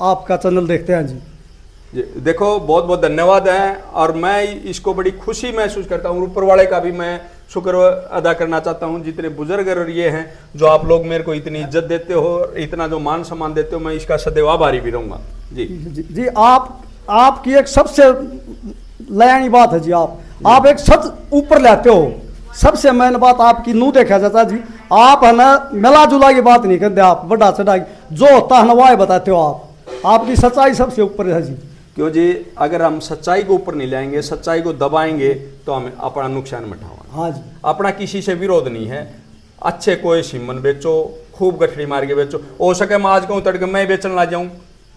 आपका चैनल देखते हैं जी। देखो बहुत बहुत धन्यवाद है। और मैं इसको बड़ी खुशी महसूस करता हूँ, ऊपर वाले का भी मैं शुक्र अदा करना चाहता हूँ जितने बुजुर्ग और ये हैं जो आप लोग मेरे को इतनी इज्जत देते हो, इतना जो मान सम्मान देते हो, मैं इसका सदैव आभारी भी रहूँगा जी। जी आपकी एक सबसे लयानी बात है जी, आप एक सच ऊपर लाते हो। सबसे मेन बात आपकी नू देखा जाता जी, आप है ना मिला जुला की बात नहीं करते, आप बड़ा चढ़ा जो होता है ना वो बताते हो आप। आपकी सच्चाई सबसे ऊपर है जी। क्यों जी, अगर हम सच्चाई को ऊपर नहीं लाएंगे, सच्चाई को दबाएंगे तो हमें अपना नुकसान मठावा। हाँ जी, अपना किसी से विरोध नहीं है। अच्छे कोई सीमन बेचो, खूब गठड़ी मार के बेचो, हो सके मैं आज कहूँ तड़के मैं बेचने ला जाऊँ,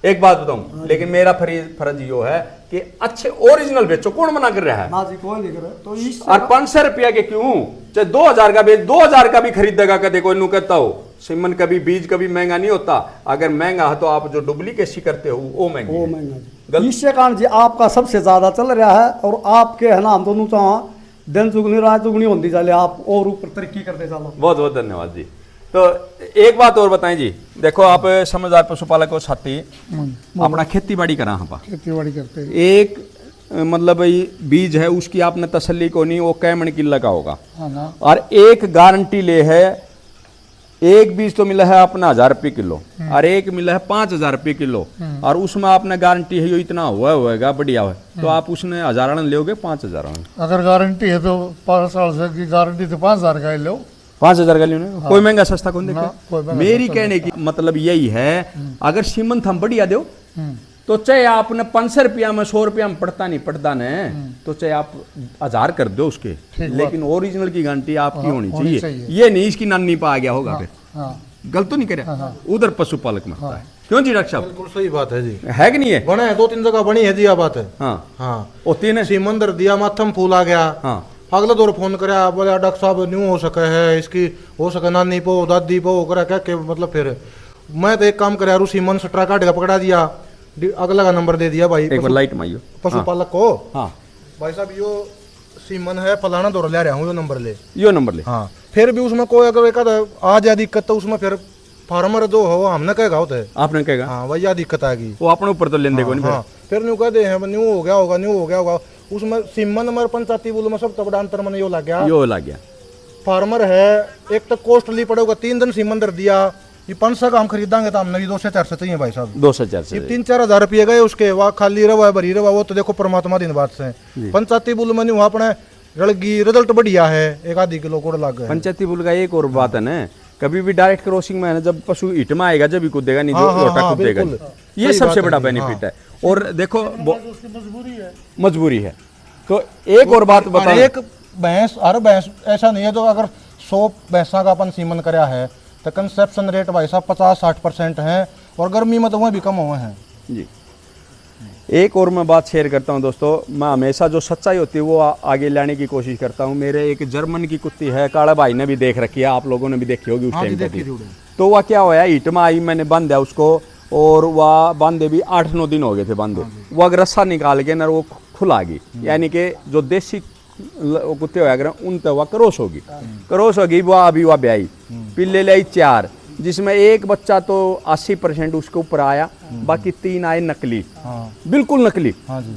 एक बात बताऊं, लेकिन मेरा फर्ज यो है कि अच्छे ओरिजिनल बेचो। कौन मना कर रहा है? ना जी कोई नहीं कर रहा। तो इस और 500 रुपया के क्यों, चाहे 2000 का बेच, 2000 का भी खरीदेगा कदे कोई नु कहता हो। सीमन कभी बीज कभी महंगा नहीं होता, अगर महंगा है तो आप जो डुप्लीकेसी करते हो वो महंगा। इससे कारण जी आपका सबसे ज्यादा चल रहा है, और आपके है ना हम दोनों चाह दिन दुगनी रात दुगनी होती चले, आप और ऊपर तरक्की करते चलो। बहुत बहुत धन्यवाद जी। तो एक बात और बताएं जी, देखो आप समझदार पशुपालक को साथी अपना खेती बाड़ी करा हाँ, खेती बाड़ी करते हैं। एक मतलब ये बीज है उसकी आपने तसल्ली को नहीं, वो कै मन किल्ला का होगा, हाँ ना। और एक गारंटी ले है, एक बीज तो मिला है अपना 1000 रुपये किलो और एक मिला है 5000 रुपये किलो, और उसमें आपने गारंटी है यो इतना होएगा बढ़िया है, तो आप उसने 1000 लोगे 5000। अगर गारंटी है तो 5 साल से की गारंटी तो 5000 का ही लो, 5000 का लियो। हाँ। कोई महंगा सस्ता कौन कोई देखे। महंगा मेरी कहने की मतलब यही है, अगर सीमंत हम बढ़िया दो तो चाहे आपने 500 रुपया में 100 रुपया में पड़ता नहीं पड़ता ने, तो चाहे आप 1000 कर दो उसके, लेकिन ओरिजिनल की गारंटी आपकी होनी चाहिए। ये नहीं इसकी नानी पा गया होगा फिर गलत तो नहीं करे, उधर पशुपालक में होता है। क्यों जी डॉक्टर साहब? बिल्कुल सही बात है जी। है कि नहीं है? बना है 2-3 जगह बनी है जी, यह बात है। हाँ हाँ होती है। सीमंदर दिया माथम फूल आ गया। हाँ अगले दौर फोन कराया, बोले डॉक्टर साहब न्यू हो सके है, इसकी हो सके नानी पो दादी पो करा क्या के मतलब। फिर मैं तो एक काम कराया, रू सीमन सट्रा काट का पकड़ा दिया, अगला का नंबर दे दिया भाई एक बार लाइट माइयो पशुपालक को। हाँ भाई साहब यो सीमन है फलाना दौर ले रहा हूँ, यो नंबर ले, यो नंबर ले। हाँ फिर भी उसमें कोई अगर एक आ जाए दिक्कत तो उसमें फिर फार्मर जो हो हमने कहेगा होता है, आपने कहेगा हाँ भैया दिक्कत आएगी, वो अपने ऊपर तो लेने देगा हाँ, फिर न्यू कह दे हैं न्यू हो गया होगा, न्यू हो गया होगा। उसमें सीमन नंबर पंचायती बोलो में सब तबड़ा अंतर मन यो लग गया, यो लग गया। फार्मर है एक तो कॉस्टली पड़ेगा, 3 दिन सीमन दर दिया, ये 500 का हम खरीदांगे तो हमने 2 से 400 चाहिए भाई साहब, 2 से 4 से 3-4 हज़ार रुपये गए उसके, वहाँ खाली रवा भरी रवा, वो तो देखो परमात्मा दिन बात से। पंचायती बोलो में वहाँ अपने रड़गी रिजल्ट बढ़िया है, 1-2 किलो कोड़ लग गए। पंचायती बुल का एक और बात है ना, कभी भी डायरेक्ट क्रॉसिंग में है ना, जब पशु हिट में आएगा जब ही कूदेगा, नहीं जो लोटा कूदेगा, ये सबसे बड़ा बेनिफिट है। और देखो मजबूरी है। तो एक और बात बता, एक भैंस हर भैंस ऐसा नहीं है जो अगर 100 भैंसा का अपन सीमन कराया है तो कंसेप्शन रेट भाई साहब 50-60% है, और गर्मी में तो वह भी कम हुए हैं जी। एक और मैं बात शेयर करता हूं दोस्तों, मैं हमेशा जो सच्चाई होती है वो आगे लाने की कोशिश करता हूं। मेरे एक जर्मन की कुत्ती है, काला भाई ने भी देख रखी है, आप लोगों ने भी देखी होगी उस टाइम पे। तो वह क्या हुआ, ईट में आई, मैंने बांधा उसको, और वह बांधे भी 8-9 दिन हो गए थे बांधे। वो अगर रस्सा निकाल के ना वो खुला गई, यानी कि जो देसी कुत्ते हो अगर उन तो वह क्रॉस होगी वह अभी वह ब्याई पिल्ले लाई 4, जिसमें एक बच्चा तो 80% उसके ऊपर आया, बाकी 3 आए नकली, बिल्कुल नकली।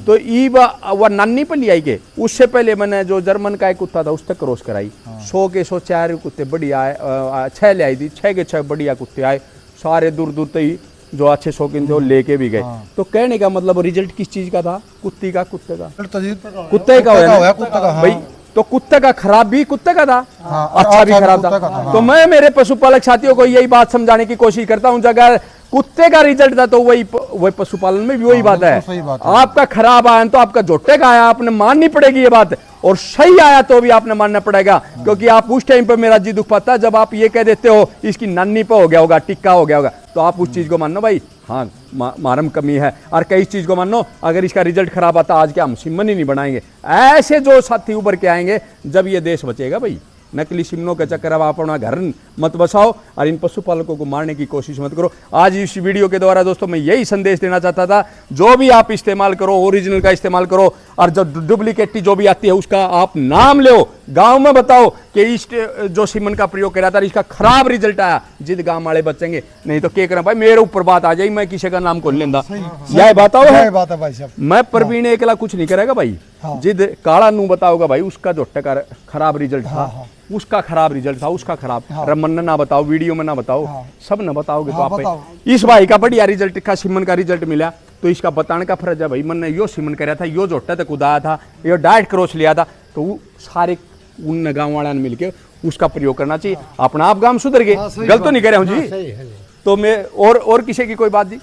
तो ई वह नानी पर ले आई के, उससे पहले मैंने जो जर्मन का एक कुत्ता था उससे क्रॉस कराई। 100 के 100 4 कुत्ते बढ़िया आए, 6 ले आई थी, 6 के 6 बढ़िया कुत्ते आए, सारे दूर दूर तक जो अच्छे शौकीन थे वो लेके भी गए। तो कहने का मतलब रिजल्ट किस चीज का था, कुत्ते का कुत्ते का होया कुत्ते का भाई। तो कुत्ते का खराब भी कुत्ते का था, अच्छा भी खराब था। तो मैं मेरे पशुपालक साथियों को यही बात समझाने की कोशिश करता हूँ, अगर कुत्ते का रिजल्ट था तो वही पशुपालन में भी वही बात है। आपका खराब आया तो आपका झोटे का आया, आपने माननी पड़ेगी ये बात, और सही आया तो भी आपने मानना पड़ेगा, क्योंकि आप उस टाइम पे मेरा जी दुख पाता है जब आप ये कह देते हो इसकी नन्नी पे हो गया होगा, टिक्का हो गया होगा, तो आप उस चीज को मानो भाई हाँ मारम कमी है, और कई चीज को मानो अगर इसका रिजल्ट खराब आता आज क्या हम सिमन ही नहीं बनाएंगे। ऐसे जो साथी उभर के आएंगे जब ये देश बचेगा भाई। नकली सिमनों के चक्कर अब आप अपना घर मत बसाओ और इन पशुपालकों को मारने की कोशिश मत करो। आज इस वीडियो के द्वारा दोस्तों मैं यही संदेश देना चाहता था, जो भी आप इस्तेमाल करो ओरिजिनल का इस्तेमाल करो, और जो डुप्लीकेटी जो भी आती है उसका आप नाम लो, गांव में बताओ कि इस जो सीमन का प्रयोग करा था इसका खराब रिजल्ट आया, जिद गांव वाले बचेंगे। नहीं तो क्या करें भाई, मेरे ऊपर बात आ जाए, मैं किसी का नाम कौन लेंदा, यह बताओ है बात है भाई साहब। मैं प्रवीण एकला कुछ नहीं करेगा भाई, जिद काला नू बताओगा भाई उसका जो टका खराब रिजल्ट था, उसका खराब रिजल्ट था, उसका खराब रमन ना बताओ, वीडियो में ना बताओ, सब ना बताओगे तो आप इस भाई का बढ़िया रिजल्ट का सीमन का रिजल्ट मिला तो इसका बताने का फर्ज है भाई। मन ने यो सीमन कराया था, यो जोटा तक उदाया था, यो डाइट क्रॉस लिया था, तो वो सारे उन गाँव वाले ने मिलके उसका प्रयोग करना चाहिए। अपना आप गांव सुधर गए, गलत तो नहीं करे हूँ जी। तो मैं और किसी की कोई बात जी,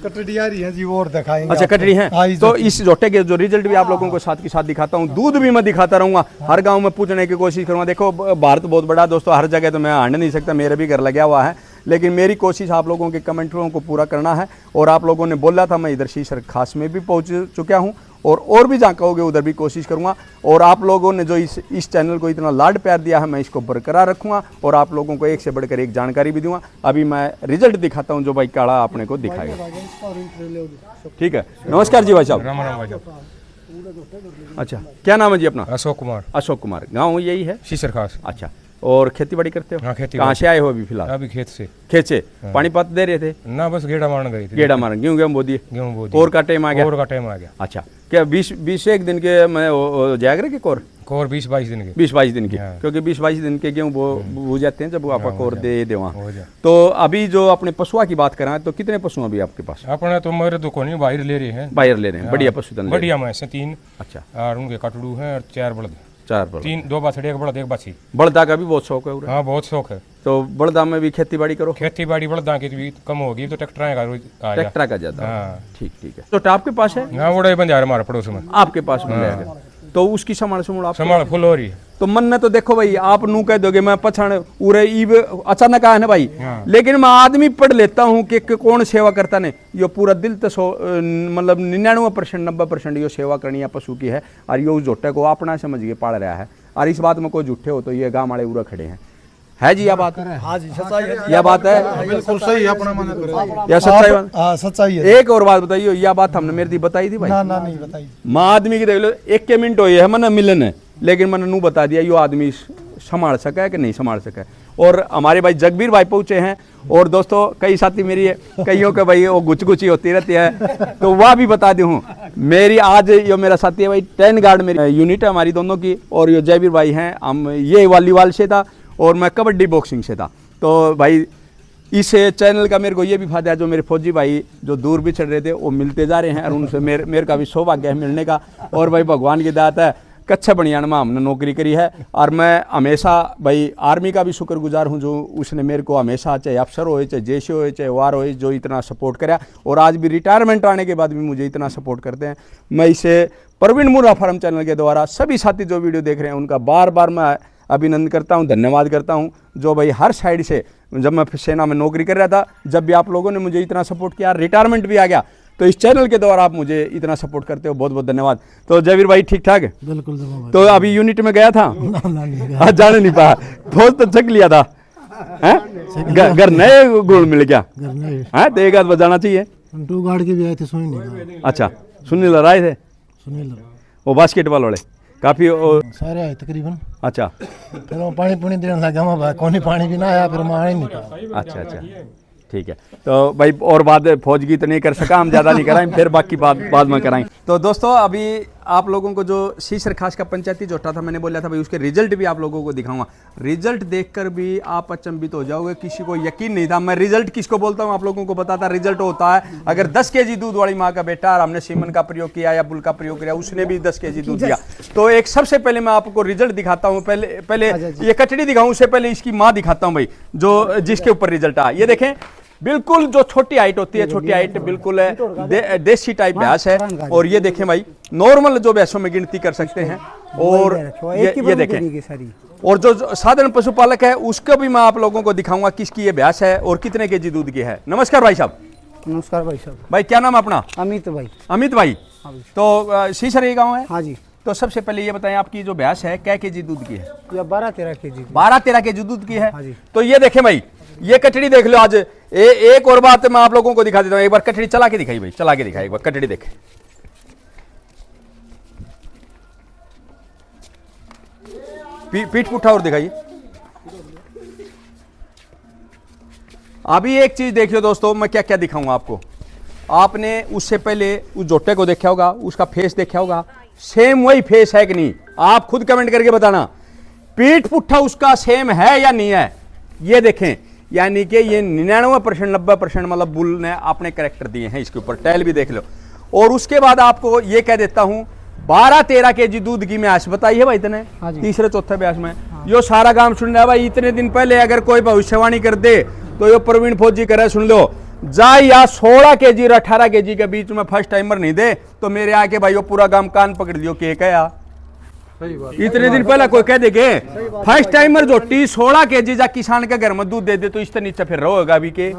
कटड़ी आ रही है जी, और दिखाएंगे। अच्छा कटड़ी है, तो इस जोटे के जो रिजल्ट भी आप लोगों को साथ के साथ दिखाता हूँ, दूध भी मैं दिखाता रहूंगा, हर गांव में पूछने की कोशिश करूंगा। देखो भारत बहुत बड़ा दोस्तों, हर जगह तो मैं आने नहीं सकता, मेरे भी घर लगा हुआ है, लेकिन मेरी कोशिश आप लोगों के कमेंटों को पूरा करना है। और आप लोगों ने बोला था, मैं इधर शीशर खास में भी पहुंच चुका हूं और भी जहाँ कहोगे उधर भी कोशिश करूंगा। और आप लोगों ने जो इस चैनल को इतना लाड प्यार दिया है, मैं इसको बरकरार रखूंगा और आप लोगों को एक से बढ़कर एक जानकारी भी दूंगा। अभी मैं रिजल्ट दिखाता हूँ जो भाई काड़ा अपने को दिखाएगा। ठीक है, नमस्कार जी भाई साहब। राम राम भाई। अच्छा, क्या नाम है जी अपना? अशोक कुमार। अशोक कुमार, गाँव यही है? शीशर खास। अच्छा, और खेती बाड़ी करते हो? हाँ, खेती कहाँ से आए हो अभी फिलहाल? अभी खेत से। खेत से पानी पात दे रहे थे ना, बस गेड़ा मारने गई थी। गेड़ा मारन, गेहूं बो दिए, गेहूं बो दिए। कोर का टाइम आ गया? कोर का टाइम आ गया। अच्छा, क्या 20 दिन के मैं जाएगा कि कोर 20-22 दिन के? 20-22 दिन के, हाँ। क्योंकि 20-22 दिन के गेहूं बो जाते हैं जब वो आपका कोर दे देवा। हो जा। तो अभी जो अपने पशुआ की बात करें तो कितने पशु अभी आपके पास? अपने तो मेरे तो नहीं, बाहर ले रहे हैं। बाहर ले रहे हैं, बढ़िया पशु धन। बढ़िया भैंस हैं 3। अच्छा, और उनके कटड़ू हैं और 4 बड़द। 4 बड़द, 2 बाछड़ी, 1 बड़द, 1 बाछी। बड़दा का भी बहुत शौक है उरे? हाँ, बहुत शौक है। तो बड़दा में भी खेती बाड़ी करो? खेती बाड़ी बड़दा की भी कम होगी तो ट्रैक्टर आएगा रोज आ जा। ट्रैक्टर का ज्यादा? हाँ। ठीक है। तो आपके पास है? हाँ, वो बन जा रहा हमारे पड़ोस में। आपके पास मिल जाएगा, तो उसकी संभाल आप संभाल फुल हो रही है। तो मन ने तो देखो भाई, आप नू कह दोगे मैं पछाण उरे ईब अचानक आया ना भाई, लेकिन मैं आदमी पढ़ लेता हूँ कि कौन सेवा करता ने, यो पूरा दिल तो मतलब 99% 90% यो सेवा करनी है पशु की है। और यो जोटे को अपना समझ के पाल रहा है, और इस बात में कोई झूठे हो तो ये गाँव वाले उरा खड़े हैं। है जी, यह बात है? हाँ जी, सच्चाई है। यह बात है, बिल्कुल सही है, अपना मन करे। यह सच्चाई बात? हाँ, सच्चाई है। एक और बात बताइए, यह बात हमने मेरी दी बताई थी भाई? ना नहीं बताई। माँ आदमी की देख लो, 1 मिनट हुई है मैंने मिलन है, लेकिन मैंने नू बता दिया यो आदमी संभाल सका है कि नहीं संभाल सका है। और हमारे भाई जगबीर भाई पहुंचे हैं, और दोस्तों कई साथी मेरी है, कईयों के भाई वो गुची होती रहती है, तो वह भी बता दूँ मेरी आज यो मेरा साथी है भाई 10 गार्ड मेरी यूनिट है हमारी दोनों की, और यो जयवीर भाई हैं, हम ये वॉलीबॉल से था और मैं कबड्डी बॉक्सिंग से था। तो भाई इस चैनल का मेरे को ये भी फायदा है, जो मेरे फौजी भाई जो दूर भी चढ़ रहे थे वो मिलते जा रहे हैं, और उनसे मेरे का भी सौभाग्य है मिलने का। और भाई भगवान की दात है, कच्चा बनियान में हमने नौकरी करी है, और मैं हमेशा भाई आर्मी का भी शुक्रगुजार हूँ जो उसने मेरे को हमेशा, चाहे अफसर हो चाहे जैसे हो चाहे वार हो, जो इतना सपोर्ट कराया, और आज भी रिटायरमेंट आने के बाद भी मुझे इतना सपोर्ट करते हैं। मैं इसे प्रवीण मुर्रा फार्म चैनल के द्वारा सभी साथी जो वीडियो देख रहे हैं उनका बार बार मैं अभिनंदन करता हूं, धन्यवाद करता हूं, जो भाई हर साइड से, जब मैं सेना में नौकरी कर रहा था, जब भी आप लोगों ने मुझे इतना सपोर्ट किया, रिटायरमेंट भी आ गया, तो इस चैनल के द्वारा आप मुझे इतना सपोर्ट करते हो, बहुत बहुत धन्यवाद। तो जयवीर भाई ठीक ठाक है? बिल्कुल। तो अभी यूनिट में गया था? आज जाने नहीं पाया, फौज तो चक लिया था, घर नए गुण मिल गया है, तो एक आध बजाना चाहिए। 2 गार्ड के भी आए थे, सुनी नहीं। अच्छा, सुनील आए थे? सुनील वो बास्केटबॉल वाले काफी सारे आए तकरीबन। अच्छा, फिर वो पानी पुनी देने लगा, मैं कोनी पानी भी ना आया, फिर मैं आ ही नहीं पाया। अच्छा, ठीक है। तो भाई और बात फौज की तो नहीं कर सका, हम ज़्यादा नहीं कराएं, फिर बाकी बात बाद में कराएंगे। तो दोस्तों अभी आप लोगों को जो शीशर खास का पंचायती जोटा था, मैंने बोला था भाई उसके रिजल्ट भी आप लोगों को दिखाऊंगा। रिजल्ट देखकर भी आप अचंभित हो जाओगे, किसी को यकीन नहीं था। मैं रिजल्ट किसको बोलता हूँ आप लोगों को बताता। रिजल्ट होता है अगर 10 केजी दूध वाली माँ का बेटा, और हमने सीमन का प्रयोग किया या बुल का प्रयोग किया, उसने भी 10 केजी दूध दिया, तो एक सबसे पहले मैं आपको रिजल्ट दिखाता हूँ। पहले ये कटड़ी दिखाऊं, उससे पहले इसकी माँ दिखाता हूँ भाई, जो जिसके ऊपर रिजल्ट आया। ये देखें, बिल्कुल जो छोटी हाइट होती है, छोटी हाइट बिल्कुल है, देसी टाइप भैंस है। और ये देखें भाई, नॉर्मल जो भैंसों में गिनती कर सकते हैं। और ये देखें, और जो साधारण पशुपालक है उसको भी मैं आप लोगों को दिखाऊंगा किसकी ये भैंस है और कितने केजी दूध की है। नमस्कार भाई साहब। नमस्कार भाई साहब। भाई क्या नाम है अपना? अमित भाई। अमित भाई, तो शीशर ये गाँव है? हाँ जी। तो सबसे पहले ये बताएं, आपकी जो भैंस है क्या केजी दूध की है? या 12-13 केजी। 12-13 केजी दूध की है। हाँ जी। तो ये देखें भाई, ये कटड़ी देख लो। आज एक और बात मैं आप लोगों को दिखा देता हूँ, एक बार कटड़ी चला के दिखाई भाई, चला के दिखाई एक बार कटड़ी देखें। पीठ पुट्ठा और दिखाइए। अभी एक चीज देखियो दोस्तों, मैं क्या क्या दिखाऊंगा आपको। आपने उससे पहले उस जोटे को देखा होगा, उसका फेस देखा होगा, सेम वही फेस है कि नहीं? आप खुद कमेंट करके बताना, पीठ पुट्ठा उसका सेम है या नहीं है। ये देखें, यानी कि ये 99% 90% मतलब बुल ने अपने कैरेक्टर दिए हैं इसके ऊपर। टैल भी देख लो। और उसके बाद आपको ये कह देता हूं, 12-13 केजी दूध की मैच बताई है भाई इतने, तीसरे चौथे ब्यास में। यो सारा काम सुन रहा है भाई। इतने दिन पहले अगर कोई भविष्यवाणी कर दे तो यो प्रवीण फौजी करे, सुन लो, जा या 16 केजी और 18 केजी के बीच में फर्स्ट टाइमर नहीं दे तो मेरे आके भाई वो पूरा काम कान पकड़ लियो के कया। इतने दिन पहले कोई कह देगे फर्स्ट टाइमर जो 16 केजी जा किसान के घर में दूध दे दे तो इस नीचे फिर रहोगा अभी के।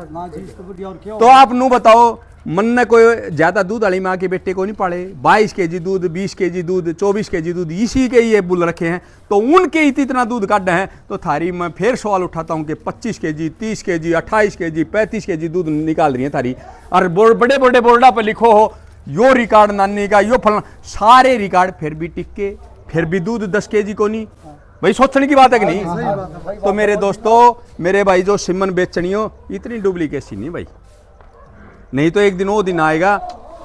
तो आप नू बताओ, मन ने कोई ज्यादा दूध वाली माँ के बेटे को नहीं पाले। 22 केजी दूध, 20 केजी दूध, 24 केजी दूध, इसी के ये बुल रखे हैं, तो उनके इतना दूध काटे हैं। तो थारी मैं फिर सवाल उठाता हूं कि 25 केजी, 30 केजी, 28 केजी, 35 केजी दूध निकाल रही है थारी, और बड़े बड़े बोर्डा पर लिखो हो यो रिकॉर्ड नानी का, यो फलना, सारे रिकॉर्ड फिर भी टिक्के, फिर भी दूध 10 केजी को नहीं। भाई सोचने की बात है कि नहीं? तो मेरे दोस्तों, मेरे भाई जो सिमन बेचनियो, इतनी डुप्लीकेसी नहीं भाई, नहीं तो एक दिन वो दिन आएगा।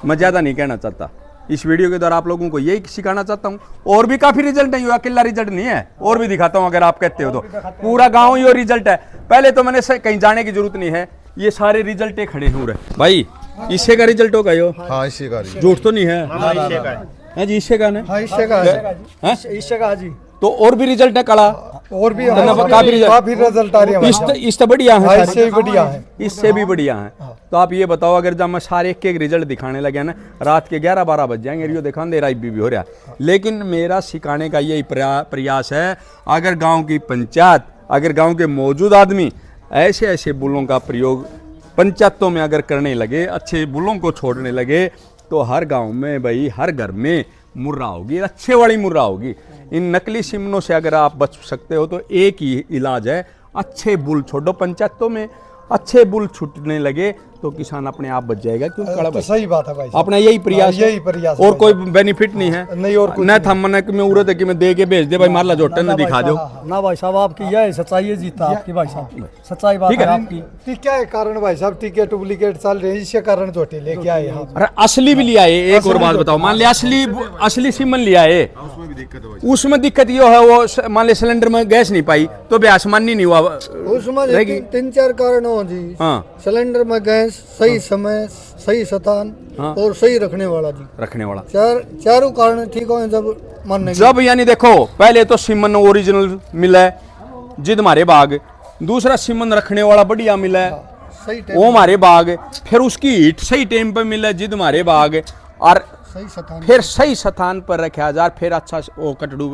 मैं ज्यादा नहीं कहना चाहता, इस वीडियो के द्वारा आप लोगों को यही सिखाना चाहता हूँ। और भी काफी रिजल्ट नहीं हुआ, अकेला रिजल्ट नहीं है, और भी दिखाता हूँ अगर आप कहते हो तो। पूरा गांव ही रिजल्ट है। पहले तो मैंने कहीं जाने की जरूरत नहीं है, ये सारे रिजल्ट खड़े हो रहे भाई। इससे का रिजल्ट होगा यो? हाँ इससे का, झूठ तो नहीं है? हाँ जी, इससे का ना? हाँ इससे का है, इससे कहा जी। तो और भी रिजल्ट है कला, और भी काफी रिजल्ट आ रहे हैं। इससे बढ़िया है, इससे भी बढ़िया है, इससे भी बढ़िया है। तो आप ये बताओ, अगर जब मैं सारे एक एक रिजल्ट दिखाने लगे ना, रात के 11-12 बज जाएंगे, रियो दिखा दे रहा भी हो रहा है। लेकिन मेरा सिखाने का यही प्रयास है, अगर गांव की पंचायत, अगर गांव के मौजूद आदमी ऐसे ऐसे बुलों का प्रयोग पंचायतों में अगर करने लगे, अच्छे बुलों को छोड़ने लगे, तो हर गांव में भाई, हर घर में मुर्रा होगी, अच्छे वाली मुर्रा होगी। इन नकली सिमनों से अगर आप बच सकते हो तो एक ही इलाज है, अच्छे बुल छोड़ो। पंचायतों में अच्छे बुल छूटने लगे तो किसान अपने आप बच जाएगा। क्यों? तो सही बात है भाई, अपना यही प्रयास, यही प्रयास, और कोई बेनिफिट नहीं है। नहीं, और कुछ न था मन कि मैं उड़द है कि मैं दे के भेज दे भाई, मारला जोटा न दिखा दो ना भाई साहब, आपकी यह सच्चाई है, जीता आपकी भाई साहब, सच्चाई बात है आपकी। ठीक है, कारण भाई साहब टिकट डुप्लीकेट चल रहे हैं, इसके कारण झोटे लेके आए हम। अरे असली भी लिया है। एक और बात बताओ, मान लिया असली सिमन लिया है, उसमें दिक्कत ये है, वो मान लिया सिलेंडर में गैस नहीं पाई तो बेआसमानी नहीं हुआ, उसमें 3-4 कारण हो जी। हाँ, सिलेंडर में गैस, सही समय, सही स्थान, हाँ, और सही रखने वाला जी, रखने वाला, चारों कारण ठीक हो जब मानने जब। यानी देखो, पहले तो सिमन ओरिजिनल मिला है, जिद मारे बाग। दूसरा सिमन रखने वाला बढ़िया मिला है, सही वो मारे बाग। फिर उसकी हीट सही टाइम पर मिला, जिद मारे बाग। और सही स्थान, फिर सही स्थान पर रखा जा, फिर अच्छा वो कटड़ू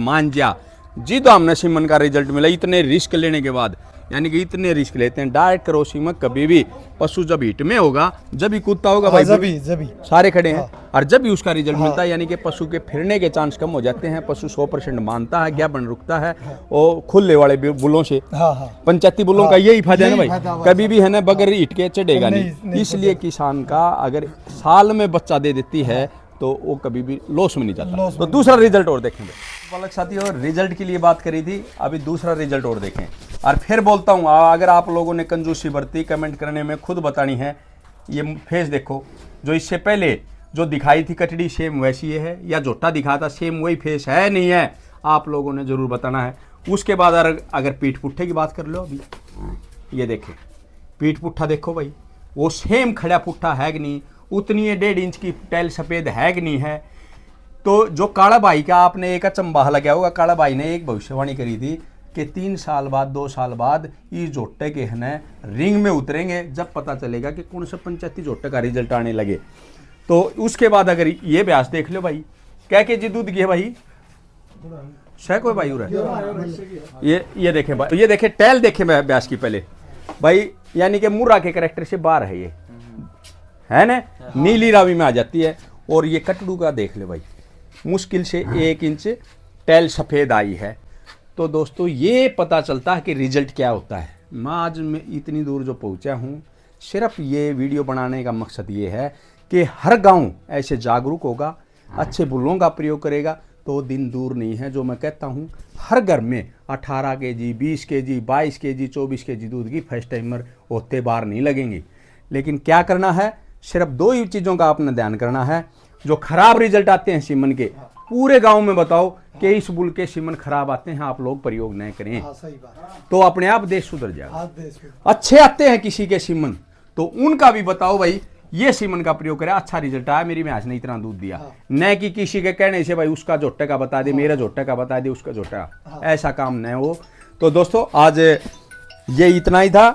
मान जा, जिद हमने सिमन का रिजल्ट मिला। इतने रिस्क लेने के बाद, यानी कि इतने रिस्क लेते हैं डायरेक्ट क्रॉसिंग में। कभी भी पशु जब हीट में होगा, जब ही कूदता होगा भाई, जब सारे खड़े हैं, और जब भी उसका रिजल्ट मिलता है, यानी कि पशु के फिरने के चांस कम हो जाते हैं। पशु 100% मानता है, ज्ञापन रुकता है वो खुले वाले बुलों से। पंचायती बुलों का यही फायदा है ना भाई, कभी भी है ना बगैर हीट के चढ़ेगा नहीं। इसलिए किसान का अगर साल में बच्चा दे देती है तो वो कभी भी लॉस में नहीं जाता। तो दूसरा रिजल्ट और देखेंगे बालक साथियों, रिजल्ट के लिए बात करी थी, अभी दूसरा रिजल्ट और देखें। और फिर बोलता हूँ, अगर आप लोगों ने कंजूसी बरती, कमेंट करने में खुद बतानी है। ये फेस देखो, जो इससे पहले जो दिखाई थी कटड़ी, सेम वैसी है, या जोटा दिखा था सेम वही फेस है नहीं है, आप लोगों ने जरूर बताना है। उसके बाद अगर पीठ पुट्ठे की बात कर लो, अभी ये देखें पीठ पुट्ठा देखो भाई, वो सेम खड़ा पुट्ठा है कि नहीं, उतनी 1.5 इंच की टैल सफ़ेद है कि नहीं है। तो जो काला भाई का आपने एक अचंबा लगा होगा, काला भाई ने एक भविष्यवाणी करी थी कि 3 साल बाद, 2 साल बाद ये जोटे के है रिंग में उतरेंगे, जब पता चलेगा कि कौन सा पंचायती जोटे का रिजल्ट आने लगे। तो उसके बाद अगर ये ब्यास देख लो भाई, क्या के जी दूध की है भाई, सह कोई भाई उरा ये देखें भाई, तो ये देखें टैल देखें ब्यास की पहले भाई, यानी कि मुर्रा के कैरेक्टर से बाहर है, ये है ना, नीली रावी में आ जाती है। और ये कटड़ू का देख ले भाई, मुश्किल से 1 इंच टैल सफ़ेद आई है। तो दोस्तों ये पता चलता है कि रिजल्ट क्या होता है। मैं आज मैं इतनी दूर जो पहुंचा हूँ, सिर्फ ये वीडियो बनाने का मकसद ये है कि हर गांव ऐसे जागरूक होगा, अच्छे बुलों का प्रयोग करेगा, तो दिन दूर नहीं है जो मैं कहता हूँ हर घर में 18 kg, 20 kg, 22 kg, 24 kg दूध की फर्स्ट टाइमर होते बार नहीं लगेंगी। लेकिन क्या करना है, सिर्फ 2 ही चीज़ों का आपने ध्यान करना है। जो खराब रिजल्ट आते हैं सीमन के, पूरे गांव में बताओ कि इस बुल के सीमन खराब आते हैं, आप लोग प्रयोग नहीं करें तो अपने आप देश सुधर जाएगा। अच्छे आते हैं किसी के सीमन तो उनका भी बताओ भाई ये सीमन का प्रयोग करें, अच्छा रिजल्ट आया, मेरी भैंस ने इतना दूध दिया। न कि किसी के कहने से भाई उसका झोटे का बता दे, मेरा झोटे का बता दे, उसका झोटा, ऐसा काम न हो। तो दोस्तों आज ये इतना ही था।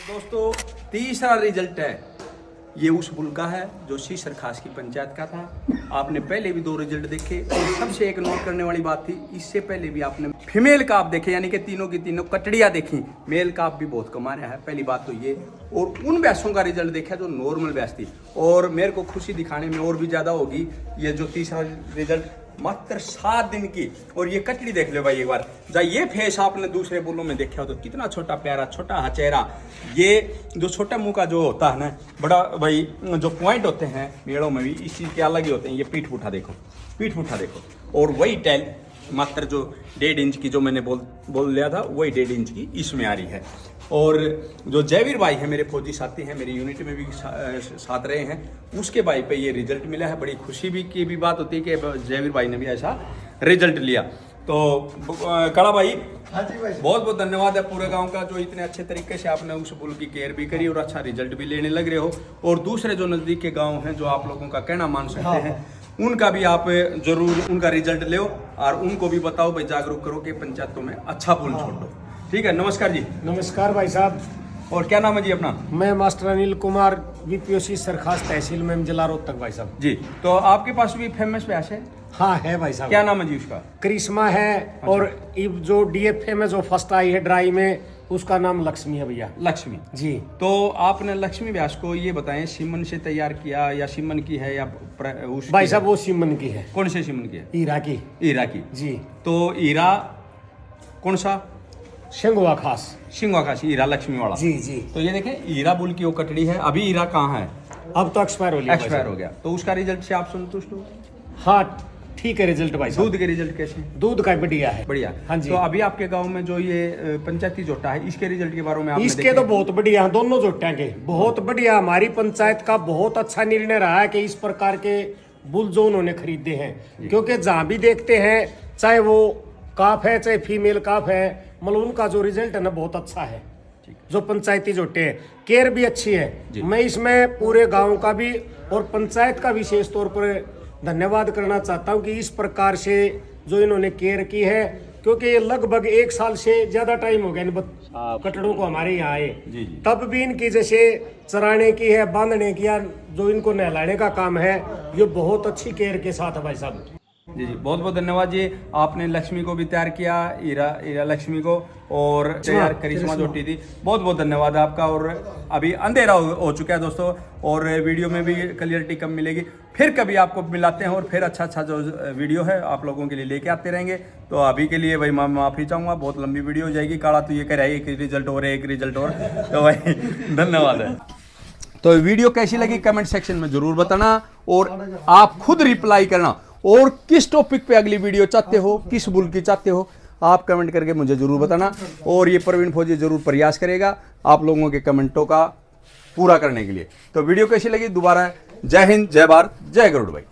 दोस्तों तीसरा रिजल्ट है ये उस बुल का है जो सीसर खास की पंचायत का था। आपने पहले भी 2 रिजल्ट देखे और सबसे एक नोट करने वाली बात थी, इससे पहले भी आपने फीमेल काफ देखे, यानी कि तीनों की तीनों कटड़ियाँ देखी, मेल काफ भी बहुत कमा रहा है। पहली बात तो ये, और उन भैंसों का रिजल्ट देखा जो नॉर्मल भैंस थी। और मेरे को खुशी दिखाने में और भी ज़्यादा होगी, ये जो तीसरा रिजल्ट मात्र 7 दिन की, और ये कटड़ी देख लो भाई एक बार, जब ये फेस आपने दूसरे बुलों में देखा हो तो कितना छोटा प्यारा छोटा हा चेहरा, ये जो छोटा मुंह का जो होता है ना बड़ा भाई, जो पॉइंट होते हैं मेड़ों में भी इस चीज़ के अलग ही होते हैं। ये पीठ पुठा देखो, पीठ पुठा देखो, और वही टेल मात्र जो 1.5 इंच की जो मैंने बोल लिया था वही 1.5 इंच की इसमें आ रही है। और जो जयवीर भाई है मेरे फौजी साथी हैं, मेरी यूनिट में भी साथ रहे हैं, उसके भाई पे ये रिजल्ट मिला है। बड़ी खुशी भी की भी बात होती है कि जयवीर भाई ने भी ऐसा रिजल्ट लिया। तो कड़ा भाई बहुत बहुत धन्यवाद है पूरे गांव का, जो इतने अच्छे तरीके से आपने उस बुल की केयर भी करी और अच्छा रिजल्ट भी लेने लग रहे हो। और दूसरे जो नज़दीक के गाँव हैं जो आप लोगों का कहना मान सकते हैं, उनका भी आप जरूर उनका रिजल्ट लो और उनको भी बताओ भाई, जागरूक करो कि पंचायतों में अच्छा बुल छोड़ो। ठीक है, नमस्कार जी। नमस्कार भाई साहब। और क्या नाम है जी अपना? मैं मास्टर अनिल कुमार, VPOC सरखास तहसील में जिला रोहतक भाई साहब जी। तो आपके पास भी फेमस भैंस है? हाँ है भाई साहब। क्या नाम है जी उसका? करिश्मा है। और जो DFA में जो फर्स्ट आई है ड्राई में, उसका नाम लक्ष्मी है भैया। लक्ष्मी जी। तो आपने लक्ष्मी भैंस को ये बताएं सीमन से तैयार किया या सीमन की है या भाई साहब वो सीमन की है। कौन से सीमन की है? हीरा की। हीरा की जी। तो हीरा कौन सा? शेंगुआ खास। सिंगवा खासी, हीरा लक्ष्मी वाला। जी जी। तो ये देखें हीरा बुल की वो कटड़ी है। अभी हीरा कहाँ है? अब तो एक्सपायर हो गया। एक्सपायर हो गया। तो उसका रिजल्ट से आप संतुष्ट हो? हाँ ठीक है रिजल्ट भाई साहब। दूध के रिजल्ट कैसे? दूध का बढ़िया है। बढ़िया। हाँ जी। तो अभी आपके गांव में जो ये पंचायती जोटा है, इसके रिजल्ट के बारे में आपने इसके तो बहुत बढ़िया, दोनों जोटियां के बहुत बढ़िया। हमारी पंचायत का बहुत अच्छा निर्णय रहा है कि इस प्रकार के बुल जो उन्होंने खरीदे हैं, क्योंकि जहाँ भी देखते हैं चाहे वो काफ है चाहे फीमेल काफ है, मतलब उनका जो रिजल्ट है ना बहुत अच्छा है। जो पंचायती जोटे हैं, केयर भी अच्छी है। मैं इसमें पूरे गांव का भी और पंचायत का विशेष तौर पर धन्यवाद करना चाहता हूं कि इस प्रकार से जो इन्होंने केयर की है, क्योंकि ये लगभग 1 साल से ज्यादा टाइम हो गया कटड़ों को हमारे यहाँ आए, तब भी इनकी जैसे चराने की है, बांधने की या जो इनको नहलाने का काम है, ये बहुत अच्छी केयर के साथ है भाई साहब। जी जी, बहुत बहुत धन्यवाद जी। आपने लक्ष्मी को भी तैयार किया, हीरा लक्ष्मी को, और तैयार करिश्मा जोटी थी। बहुत बहुत धन्यवाद आपका। और अभी अंधेरा हो चुका है दोस्तों, और वीडियो में भी क्लियरिटी कम मिलेगी। फिर कभी आपको मिलाते हैं और फिर अच्छा जो वीडियो है आप लोगों के लिए लेके आते रहेंगे। तो अभी के लिए भाई मैं माफ़ी चाहूँगा, बहुत लंबी वीडियो हो जाएगी। काला तो ये कह रहा है एक रिजल्ट और एक रिजल्ट और, तो भाई धन्यवाद है। तो वीडियो कैसी लगी कमेंट सेक्शन में जरूर बताना, और आप खुद रिप्लाई करना। और किस टॉपिक पे अगली वीडियो चाहते हो, किस बुल की चाहते हो, आप कमेंट करके मुझे जरूर बताना। और ये प्रवीण फौजी जरूर प्रयास करेगा आप लोगों के कमेंटों का पूरा करने के लिए। तो वीडियो कैसी लगी दोबारा, जय हिंद, जय भारत, जय गरुड़ भाई।